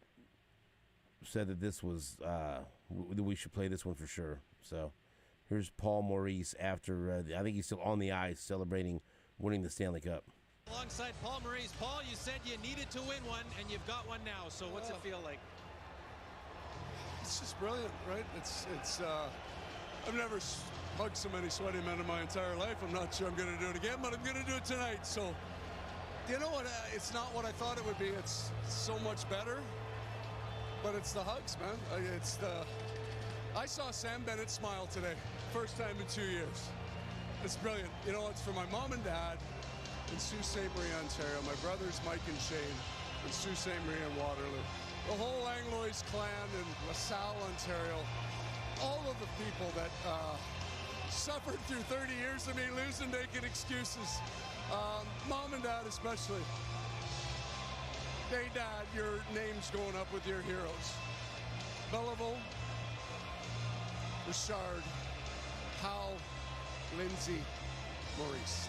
said that this was that we should play this one for sure. So here's Paul Maurice after I think he's still on the ice celebrating winning the Stanley Cup. Alongside Paul Maurice. Paul, you said you needed to win one, and you've got one now. So what's it feel like? It's just brilliant, right? It's I've never hugged so many sweaty men in my entire life. I'm not sure I'm going to do it again, but I'm going to do it tonight. So, you know what? It's not what I thought it would be. It's so much better, but it's the hugs, man. I saw Sam Bennett smile today, first time in 2 years. It's brilliant. You know, it's for my mom and dad in Sault Ste. Marie, Ontario. My brothers Mike and Shane in Sault Ste. Marie and Waterloo. The whole Langlois clan in LaSalle, Ontario. All of the people that suffered through 30 years of me losing, making excuses. Mom and dad especially. Hey, Dad, your name's going up with your heroes. Belleville, Richard, Hal, Lindsay, Maurice.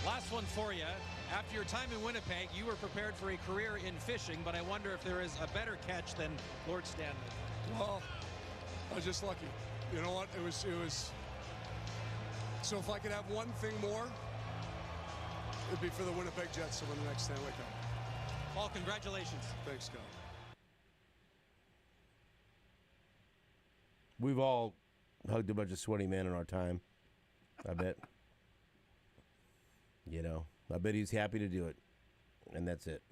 Last one for you. After your time in Winnipeg, you were prepared for a career in fishing, but I wonder if there is a better catch than Lord Stanley. Well, I was just lucky. You know what? It was. So if I could have one thing more, it'd be for the Winnipeg Jets to win the next Stanley Cup. Paul, congratulations. Thanks, Scott. We've all hugged a bunch of sweaty men in our time, I bet. You know, I bet he's happy to do it. And that's it.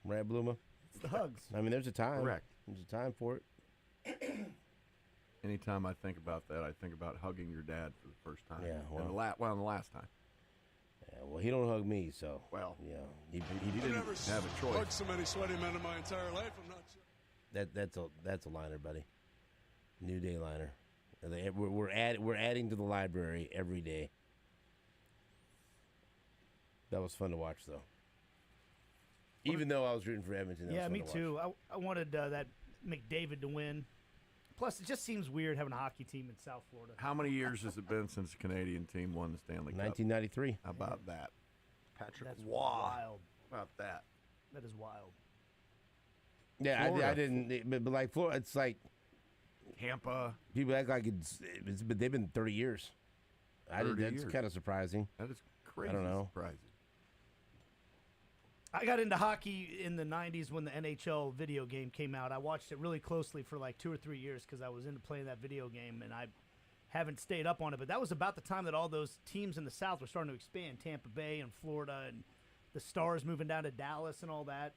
Right, Bluma? It's the hugs. I mean, there's a time. Correct. There's a time for it. Anytime I think about that, I think about hugging your dad for the first time. Yeah, and the last time. Yeah, well, he don't hug me, so. Well, yeah, he didn't have a choice. Hugged so many sweaty men in my entire life, I'm not sure. That's a liner, buddy. New Day liner. We're adding to the library every day. That was fun to watch, though. Even though I was rooting for Edmonton. Yeah, me too. I wanted that McDavid to win. Plus, it just seems weird having a hockey team in South Florida. How many years has it been since the Canadian team won the Stanley Cup? 1993. How about that? Patrick That's Waugh. wild. How about that? That is wild. Yeah, I didn't. But like Florida, it's like Tampa. People act like but they've been 30 years. That's kind of surprising. That is crazy. I don't know. Surprising. I got into hockey in the 90s when the NHL video game came out. I watched it really closely for like 2 or 3 years because I was into playing that video game, and I haven't stayed up on it. But that was about the time that all those teams in the South were starting to expand, Tampa Bay and Florida, and the Stars moving down to Dallas and all that.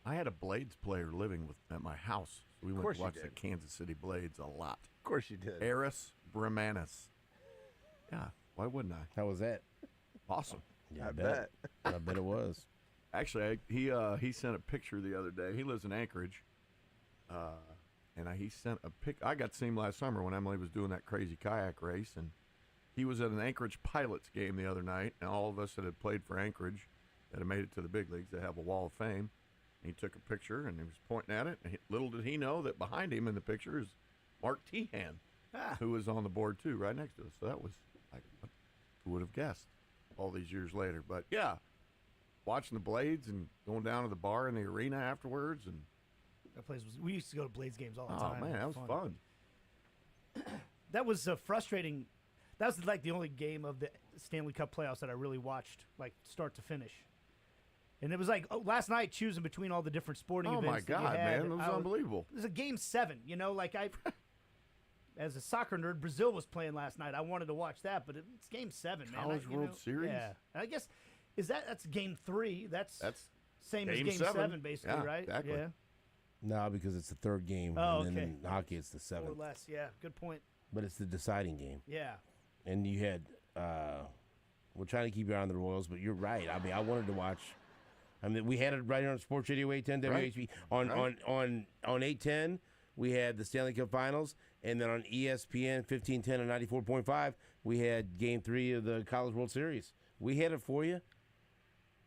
I had a Blades player living at my house. We went to watch the Kansas City Blades a lot. Of course you did. Eris Bremanis. Yeah, why wouldn't I? How was that? Awesome. Yeah, I bet. I bet it was. Actually, he sent a picture the other day. He lives in Anchorage, and he sent a pic. I got to see him last summer when Emily was doing that crazy kayak race, and he was at an Anchorage Pilots game the other night, and all of us that had played for Anchorage that had made it to the big leagues, they have a wall of fame. And he took a picture, and he was pointing at it. And little did he know that behind him in the picture is Mark Tehan, who was on the board too, right next to us. So that was like, who would have guessed? All these years later, but yeah, watching the Blades and going down to the bar in the arena afterwards, and that place we used to go to Blades games all the time. Oh man, that was fun. That was frustrating. That was like the only game of the Stanley Cup playoffs that I really watched, like start to finish. And it was like last night choosing between all the different sporting events. Oh my God, man, it was unbelievable. It was a game 7, you know, like as a soccer nerd, Brazil was playing last night. I wanted to watch that, but it's game 7, man. College World Series? Yeah. And I guess, that's game 3. That's same as game 7 basically, yeah, right? Exactly. Yeah. No, because it's the third game. Oh, and then okay. in hockey, it's the Or seventh. less, yeah. Good point. But it's the deciding game. Yeah. And you had, we're trying to keep your eye on the Royals, but you're right. I mean, I wanted to watch. I mean, we had it right here on Sports Radio 810 WHB. On 810, we had the Stanley Cup Finals, and then on ESPN 1510 and 94.5, we had Game 3 of the College World Series. We had it for you.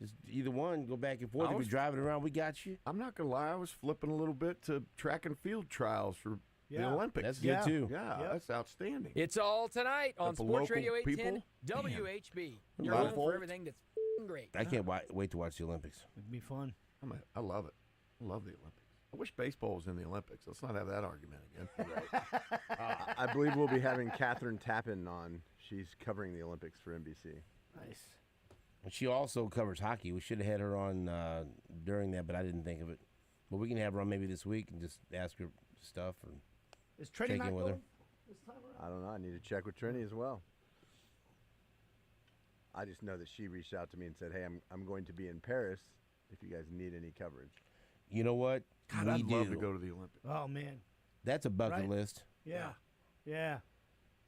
Just either one, go back and forth. If you're driving around, we got you. I'm not going to lie. I was flipping a little bit to track and field trials for the Olympics. That's good, too. Yeah, that's outstanding. It's all tonight on The Sports local Radio 810 people? WHB. Man. You're Lot home of for folk. everything that's great. I can't wait to watch the Olympics. It'd be fun. I love it. I love the Olympics. I wish baseball was in the Olympics. Let's not have that argument again. I believe we'll be having Catherine Tappan on. She's covering the Olympics for NBC. Nice. She also covers hockey. We should have had her on during that, but I didn't think of it. But we can have her on maybe this week and just ask her stuff. Or Is Trini check not in with her. going this time around? I don't know. I need to check with Trini as well. I just know that she reached out to me and said, "Hey, I'm going to be in Paris if you guys need any coverage." You know what? God, I'd love to go to the Olympics. Oh, man. That's a bucket Right? list. Yeah. Yeah.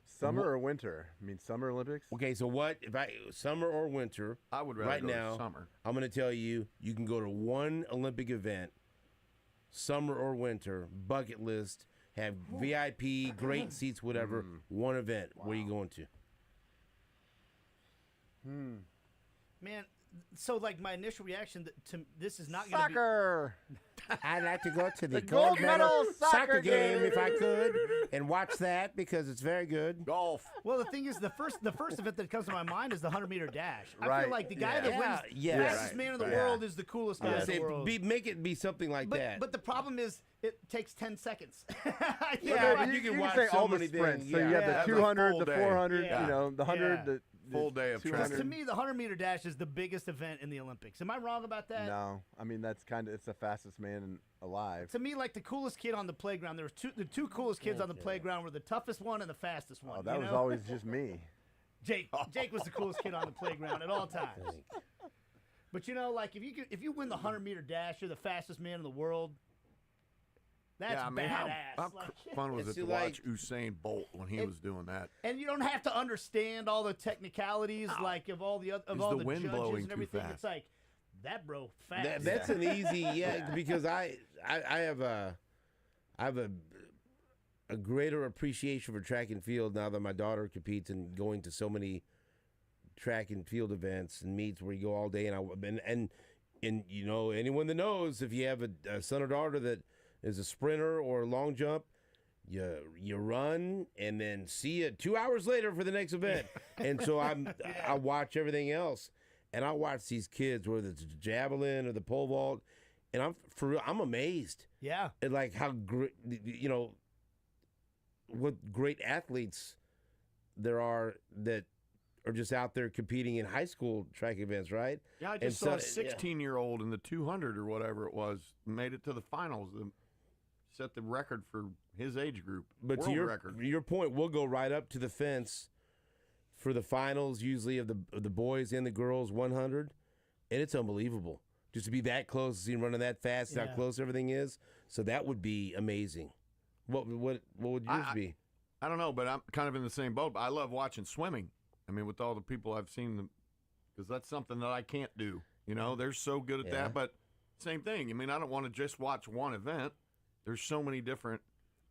Summer or winter? I mean, Summer Olympics? Okay, so what if summer or winter? I would rather right go to now. summer. I'm going to tell you, you can go to one Olympic event, summer or winter, bucket list, have VIP, great seats, whatever. One event. Where are you going to? Man, so like my initial reaction to this is not going to be Soccer! I'd like to go to the, gold medal soccer game game. if I could and watch that because it's very good. Golf. Well, the thing is, the first event that comes to my mind is the 100-meter dash. I Right. feel like the guy that wins fastest man in the world is the coolest guy in the world. Make it be something like that. But the problem is, it takes 10 seconds. You can watch say so all the many sprints. things. So you have That's the a 200, full the day. 400, Yeah. you know, the 100, the Full day of 200. Because to me, the 100-meter dash is the biggest event in the Olympics. Am I wrong about that? No, I mean it's the fastest man alive. To me, like the coolest kid on the playground, there was the two coolest kids on the playground were the toughest one and the fastest one. Oh, that you was know? always just me. Jake was the coolest kid on the playground at all times. But you know, like if you win the 100-meter dash, you're the fastest man in the world. That's yeah, I mean, badass. how Like- fun was it to watch Usain Bolt when he was doing that? And you don't have to understand all the technicalities, like of all the the wind judges blowing and too everything. fast? It's like that, bro, fast. That's an easy because I have a greater appreciation for track and field now that my daughter competes and going to so many track and field events and meets where you go all day and you know, anyone that knows, if you have a son or daughter that is a sprinter or a long jump, you run and then see it 2 hours later for the next event. And so I watch everything else, and I watch these kids, whether it's the javelin or the pole vault, and I'm amazed. Yeah. At like how great, you know, what great athletes there are that are just out there competing in high school track events, right? Yeah, I just saw a 16-year-old in the 200 or whatever it was, made it to the finals, set the record for his age group. But world to record. your point, we'll go right up to the fence for the finals, usually of the boys and the girls 100, and it's unbelievable just to be that close, to see him running that fast, how close everything is. So that would be amazing. What would yours be? I don't know, but I'm kind of in the same boat. But I love watching swimming. I mean, with all the people I've seen, because that's something that I can't do. You know, they're so good at that. But same thing. I mean, I don't want to just watch one event. There's so many different.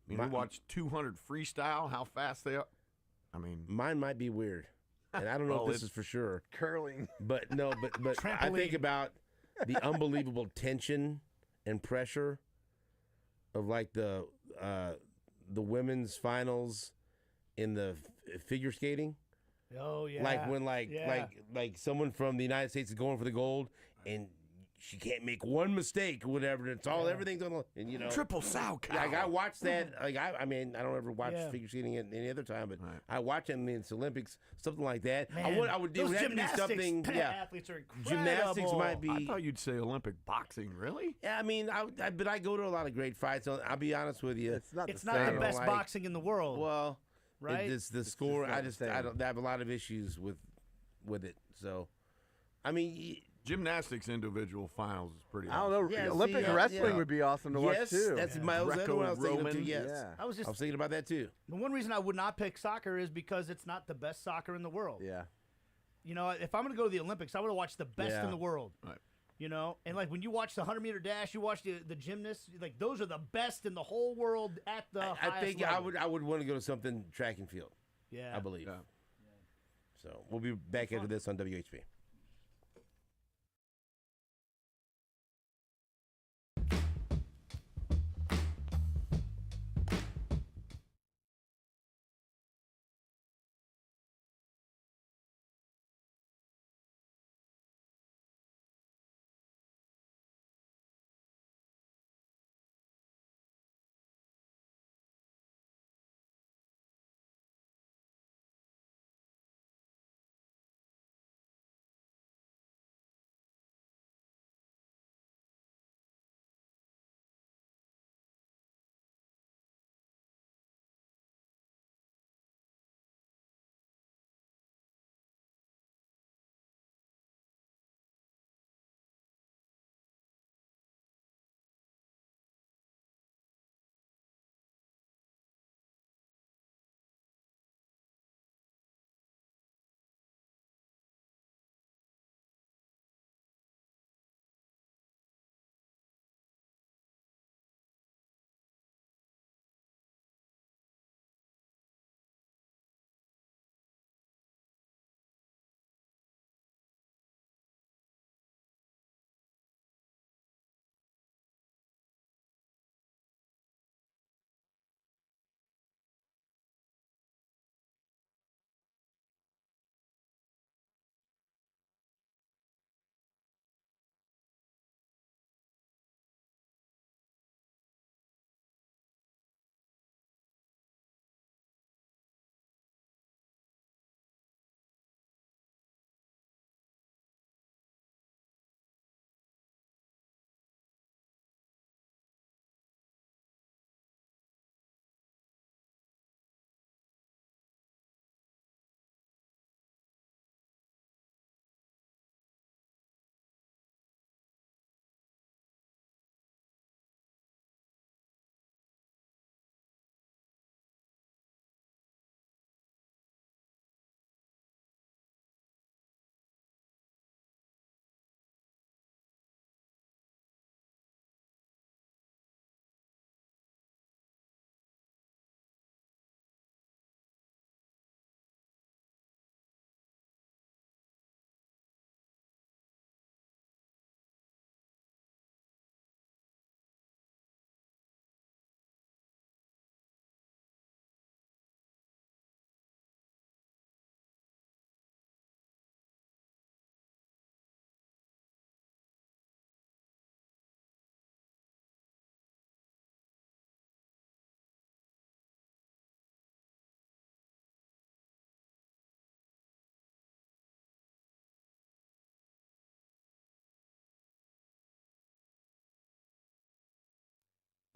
I mean, we watch 200 freestyle, how fast they are. I mean, mine might be weird, and I don't know if this is for sure. Curling. But no, but I think about the unbelievable tension and pressure of like the women's finals in the figure skating. Oh yeah. Like when like someone from the United States is going for the gold and she can't make one mistake or whatever. And it's all everything's on the, and you know, triple sow cow. Like I watched that. Like I mean, I don't ever watch figure skating at any other time, but I watch it in the Olympics, something like that. Man, I would do those have to be something. Yeah, athletes are incredible. gymnastics might be. I thought you'd say Olympic boxing. Really? Yeah, I mean, but I go to a lot of great fights. I'll be honest with you. It's not the best boxing in the world. Well, right? It's the score. not I the just same. I have a lot of issues with it. So, I mean, Gymnastics individual finals is pretty I don't awesome. know. Olympic wrestling would be awesome to watch too. That's my other one I was thinking of too. Yes, Yeah. I was thinking about that too. The one reason I would not pick soccer is because it's not the best soccer in the world. Yeah. You know, if I'm going to go to the Olympics, I want to watch the best Yeah. in the world. Right. You know, and like when you watch the 100-meter dash, you watch the gymnasts, like those are the best in the whole world at the highest I think level. I would want to go to something track and field. Yeah. I believe. Yeah. So we'll be back after this on WHP.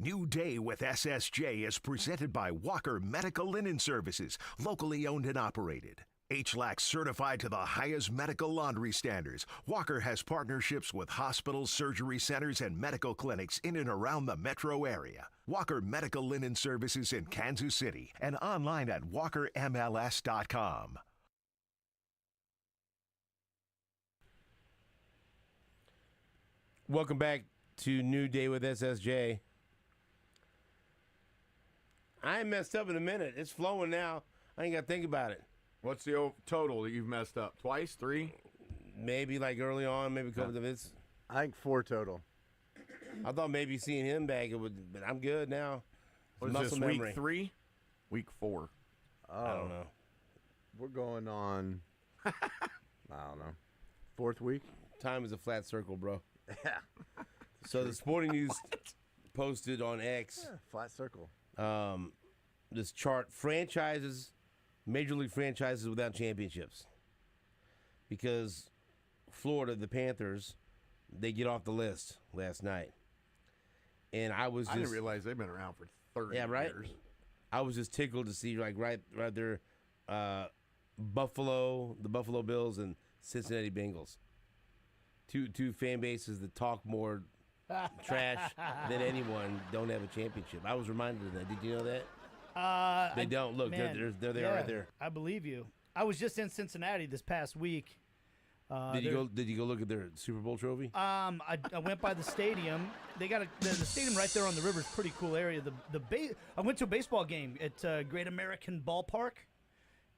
New Day with SSJ is presented by Walker Medical Linen Services, locally owned and operated. HLAC certified to the highest medical laundry standards. Walker has partnerships with hospitals, surgery centers, and medical clinics in and around the metro area. Walker Medical Linen Services in Kansas City and online at walkermls.com. Welcome back to New Day with SSJ. I ain't messed up in a minute. It's flowing now. I ain't got to think about it. What's the total that you've messed up? Twice? 3? Maybe like early on, maybe a couple of minutes. I think 4 total. I thought maybe seeing him back, it would, but I'm good now. What is Muscle this, memory. week 3? Week 4. Oh, I don't know. We're going on, I don't know, 4th week? Time is a flat circle, bro. Yeah. So the Sporting News posted on X. Yeah, flat circle. This chart, franchises, major league franchises without championships. Because Florida, the Panthers, they get off the list last night. And I didn't realize they've been around for 30 years. I was just tickled to see right there, the Buffalo Bills and Cincinnati Bengals. two fan bases that talk more trash than anyone don't have a championship. I was reminded of that. Did you know that? They don't. Look, man, they're there right there. I believe you. I was just in Cincinnati this past week. Did you go look at their Super Bowl trophy? I went by the stadium. They got the stadium right there on the river. Is a pretty cool area. I went to a baseball game at Great American Ballpark,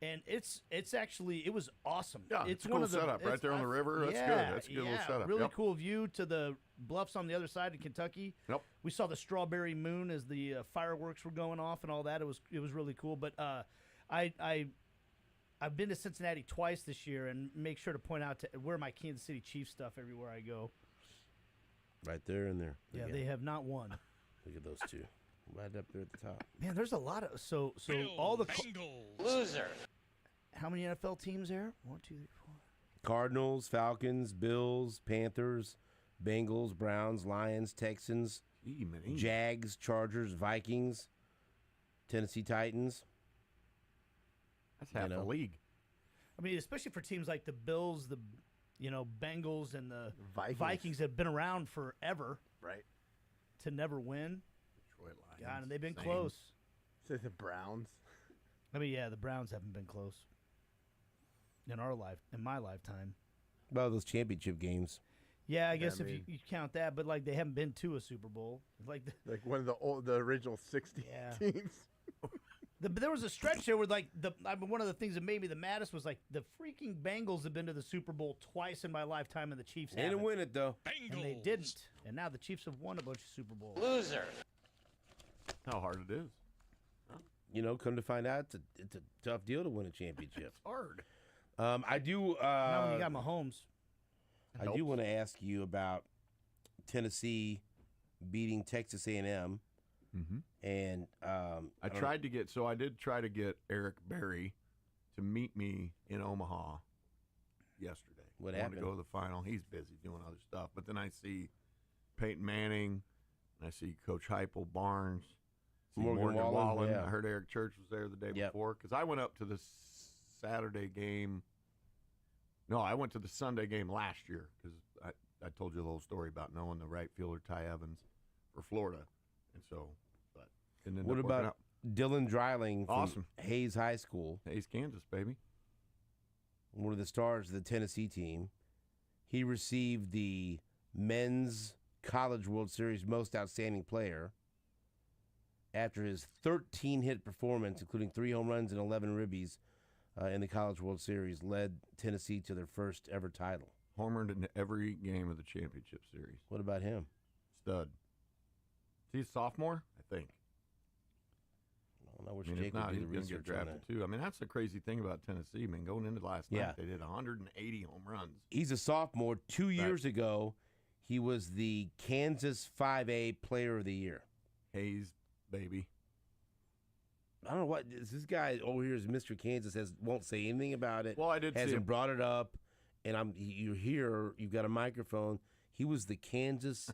and it was awesome. Yeah, it's one one cool of the setup right there on the river. That's good. That's a good little setup. Really Yep. cool view to the bluffs on the other side of Kentucky. Yep. We saw the strawberry moon as the fireworks were going off and all that. It was really cool. But I've been to Cincinnati twice this year, and make sure to point out to wear my Kansas City Chiefs stuff everywhere I go. Right there and there. Yeah, they have not won. Look at those two, right up there at the top. Man, there's a lot of so all the Loser. How many NFL teams there? 1, 2, 3, 4. Cardinals, Falcons, Bills, Panthers, Bengals, Browns, Lions, Texans, Jags, Chargers, Vikings, Tennessee Titans. That's half the league. I mean, especially for teams like the Bills, the Bengals, and the Vikings that have been around forever, right? To never win. Detroit Lions. God, and they've been Same. close. Say the Browns. I mean, yeah, the Browns haven't been close in my lifetime. Well, those championship games. Yeah, I guess if you count that, but like they haven't been to a Super Bowl, like one of the original 60 teams. There was a stretch there where one of the things that made me the maddest was like the freaking Bengals have been to the Super Bowl twice in my lifetime, and the Chiefs They didn't win it though. And they didn't, and now the Chiefs have won a bunch of Super Bowls. Loser. How hard it is. Come to find out, it's a tough deal to win a championship. It's hard. I do. Now when you got Mahomes. I do want to ask you about Tennessee beating Texas A&M. Mm-hmm. And I did try to get Eric Berry to meet me in Omaha yesterday. What I happened? wanted to go to the final. He's busy doing other stuff. But then I see Peyton Manning, and I see Coach Heupel, Barnes, see Morgan Wallen. Yeah. I heard Eric Church was there the day before because I went up to the Saturday game. No, I went to the Sunday game last year because I told you the whole story about knowing the right fielder Ty Evans for Florida, and so. What about Dylan Dreiling from Hayes High School? Hayes, Kansas, baby. One of the stars of the Tennessee team. He received the Men's College World Series Most Outstanding Player after his 13-hit performance, including 3 home runs and 11 ribbies in the College World Series, led Tennessee to their first ever title. Homered in every game of the championship series. What about him? Stud. Is he a sophomore? I think. I wish Jake Jake would do the he's going to research get drafted too. I mean, that's the crazy thing about Tennessee. I mean, going into last night, they did 180 home runs. He's a sophomore. 2 years ago, he was the Kansas 5A Player of the Year. Hayes, baby. I don't know what this guy over here is. Mr. Kansas won't say anything about it. Well, I did see hasn't him. brought it up, and you're here. You've got a microphone. He was the Kansas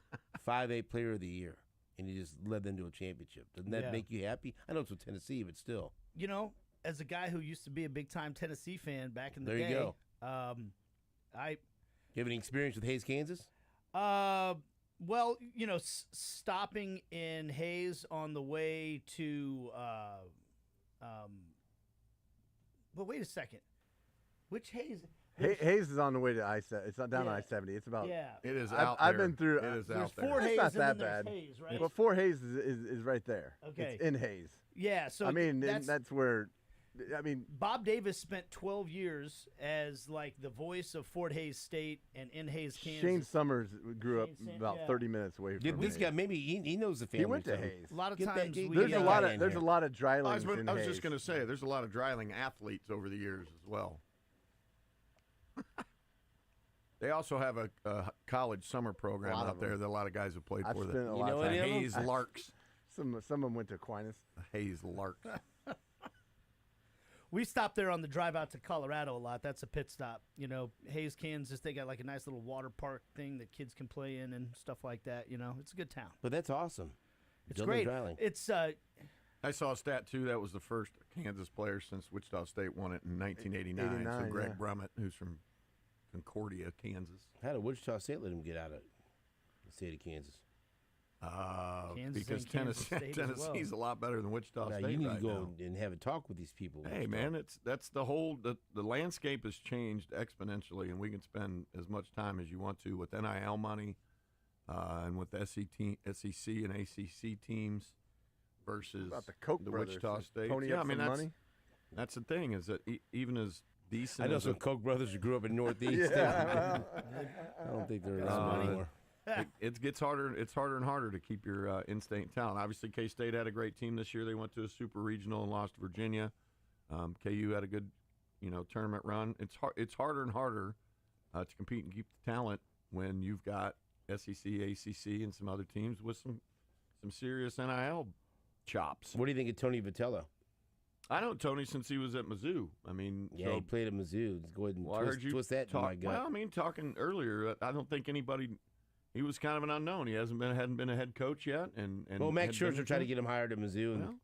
5A Player of the Year. And he just led them to a championship. Doesn't that make you happy? I know it's with Tennessee, but still. As a guy who used to be a big-time Tennessee fan back in the day. There you go. You have any experience with Hayes, Kansas? Well, stopping in Hayes on the way to well, wait a second. Which Hayes? Hayes is on the way to I-70. It's not down I-70. It's about. Yeah. It is out I've there. been through. It is there's out there. Fort Hayes it's not and that then there's bad. Hayes, right? But Fort Hayes is right there. Okay. It's in Hayes. Yeah. So I mean, that's where. I mean, Bob Davis spent 12 years as like the voice of Fort Hayes State and in Hayes, Kansas. Shane Summers grew up about 30 minutes away from. This guy maybe he knows the family. He went to Hayes. A lot of times there's a lot of drylings in Hayes. I was just going to say, there's a lot of dryling athletes over the years as well. They also have a college summer program out there that a lot of guys have played for. Spent a lot of time. Hayes Larks. Some of them went to Aquinas. The Hayes Larks. We stopped there on the drive out to Colorado a lot. That's a pit stop. Hayes, Kansas, they got like a nice little water park thing that kids can play in and stuff like that. It's a good town. But that's awesome. It's great. It's I saw a stat too. That was the first Kansas player since Wichita State won it in 1989. So Greg Brummett, who's from Concordia, Kansas. How did Wichita State let him get out of the state of Kansas? Because Tennessee's a lot better than Wichita State. You need right to go now. and have a talk with these people. Hey, man, that's the whole the landscape has changed exponentially, and we can spend as much time as you want to with NIL money and with SEC and ACC teams versus about the Koch brothers, Wichita State. pony up some money? That's the thing is that even as decent. I know some Koch brothers who grew up in Northeast. Yeah. I don't think they're around anymore. It gets harder. It's harder and harder to keep your in-state talent. Obviously, K-State had a great team this year. They went to a super regional and lost to Virginia. KU had a good, tournament run. It's harder and harder to compete and keep the talent when you've got SEC, ACC, and some other teams with some serious NIL chops. What do you think of Tony Vitello? I know Tony since he was at Mizzou. I mean, yeah, he played at Mizzou. Let's go ahead and twist that in my gut. Well, I mean, talking earlier, I don't think anybody. He was kind of an unknown. He hadn't been a head coach yet, and Max Scherzer tried to get him hired at Mizzou and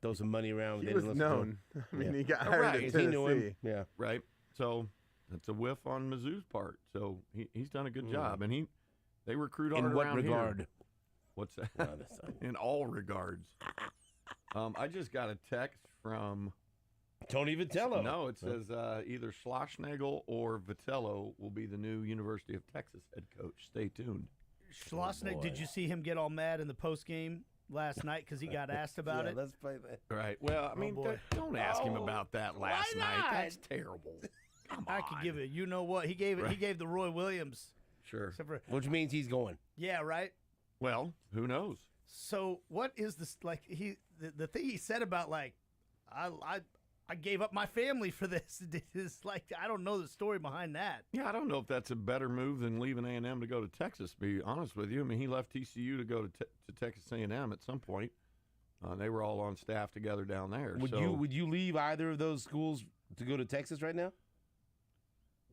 throw some money around. He was known. I mean, he got hired at Tennessee. He knew him. Yeah, right. So that's a whiff on Mizzou's part. So he's done a good job, and they recruit hard in what around regard? Here. What's that? In all regards. I just got a text from Tony Vitello. No, it says either Schlossnagle or Vitello will be the new University of Texas head coach. Stay tuned. Schlossnagle, did you see him get all mad in the post game last night because he got asked about it? Let's play that. Right. Well, I mean, don't ask him about that last night. That's terrible. Come on. I could give it. You know what? He gave it. He gave the Roy Williams. Sure. Which means he's going. Yeah. Right. Well, who knows? So what is this like? The thing he said about like, I gave up my family for this. Is like I don't know the story behind that. Yeah, I don't know if that's a better move than leaving A&M to go to Texas. To be honest with you, I mean he left TCU to go to Texas A&M at some point. They were all on staff together down there. Would you leave either of those schools to go to Texas right now?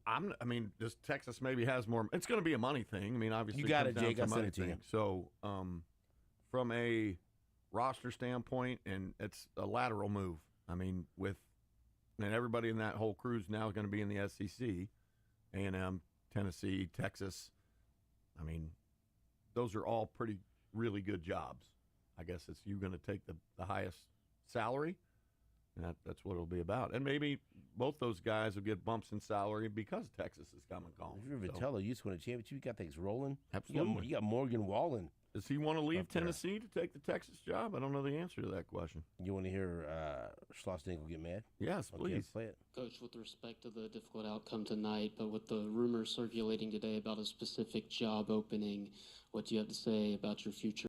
I mean, just Texas maybe has more. It's going to be a money thing. I mean, obviously, you got it, comes down Jake. to I a sent money it to thing. you. So, from a roster standpoint, and it's a lateral move. I mean, and everybody in that whole crew is now going to be in the SEC, A&M, Tennessee, Texas. I mean, those are all really good jobs. I guess it's you're going to take the highest salary, and that's what it'll be about. And maybe both those guys will get bumps in salary because Texas is coming calm. If you're Vitello, you just won a championship. You got things rolling. Absolutely. You got Morgan Wallen. Does he want to leave Tennessee to take the Texas job? I don't know the answer to that question. You want to hear Schlossnagle get mad? Yes, please. Okay, play it. Coach, with respect to the difficult outcome tonight, but with the rumors circulating today about a specific job opening, what do you have to say about your future?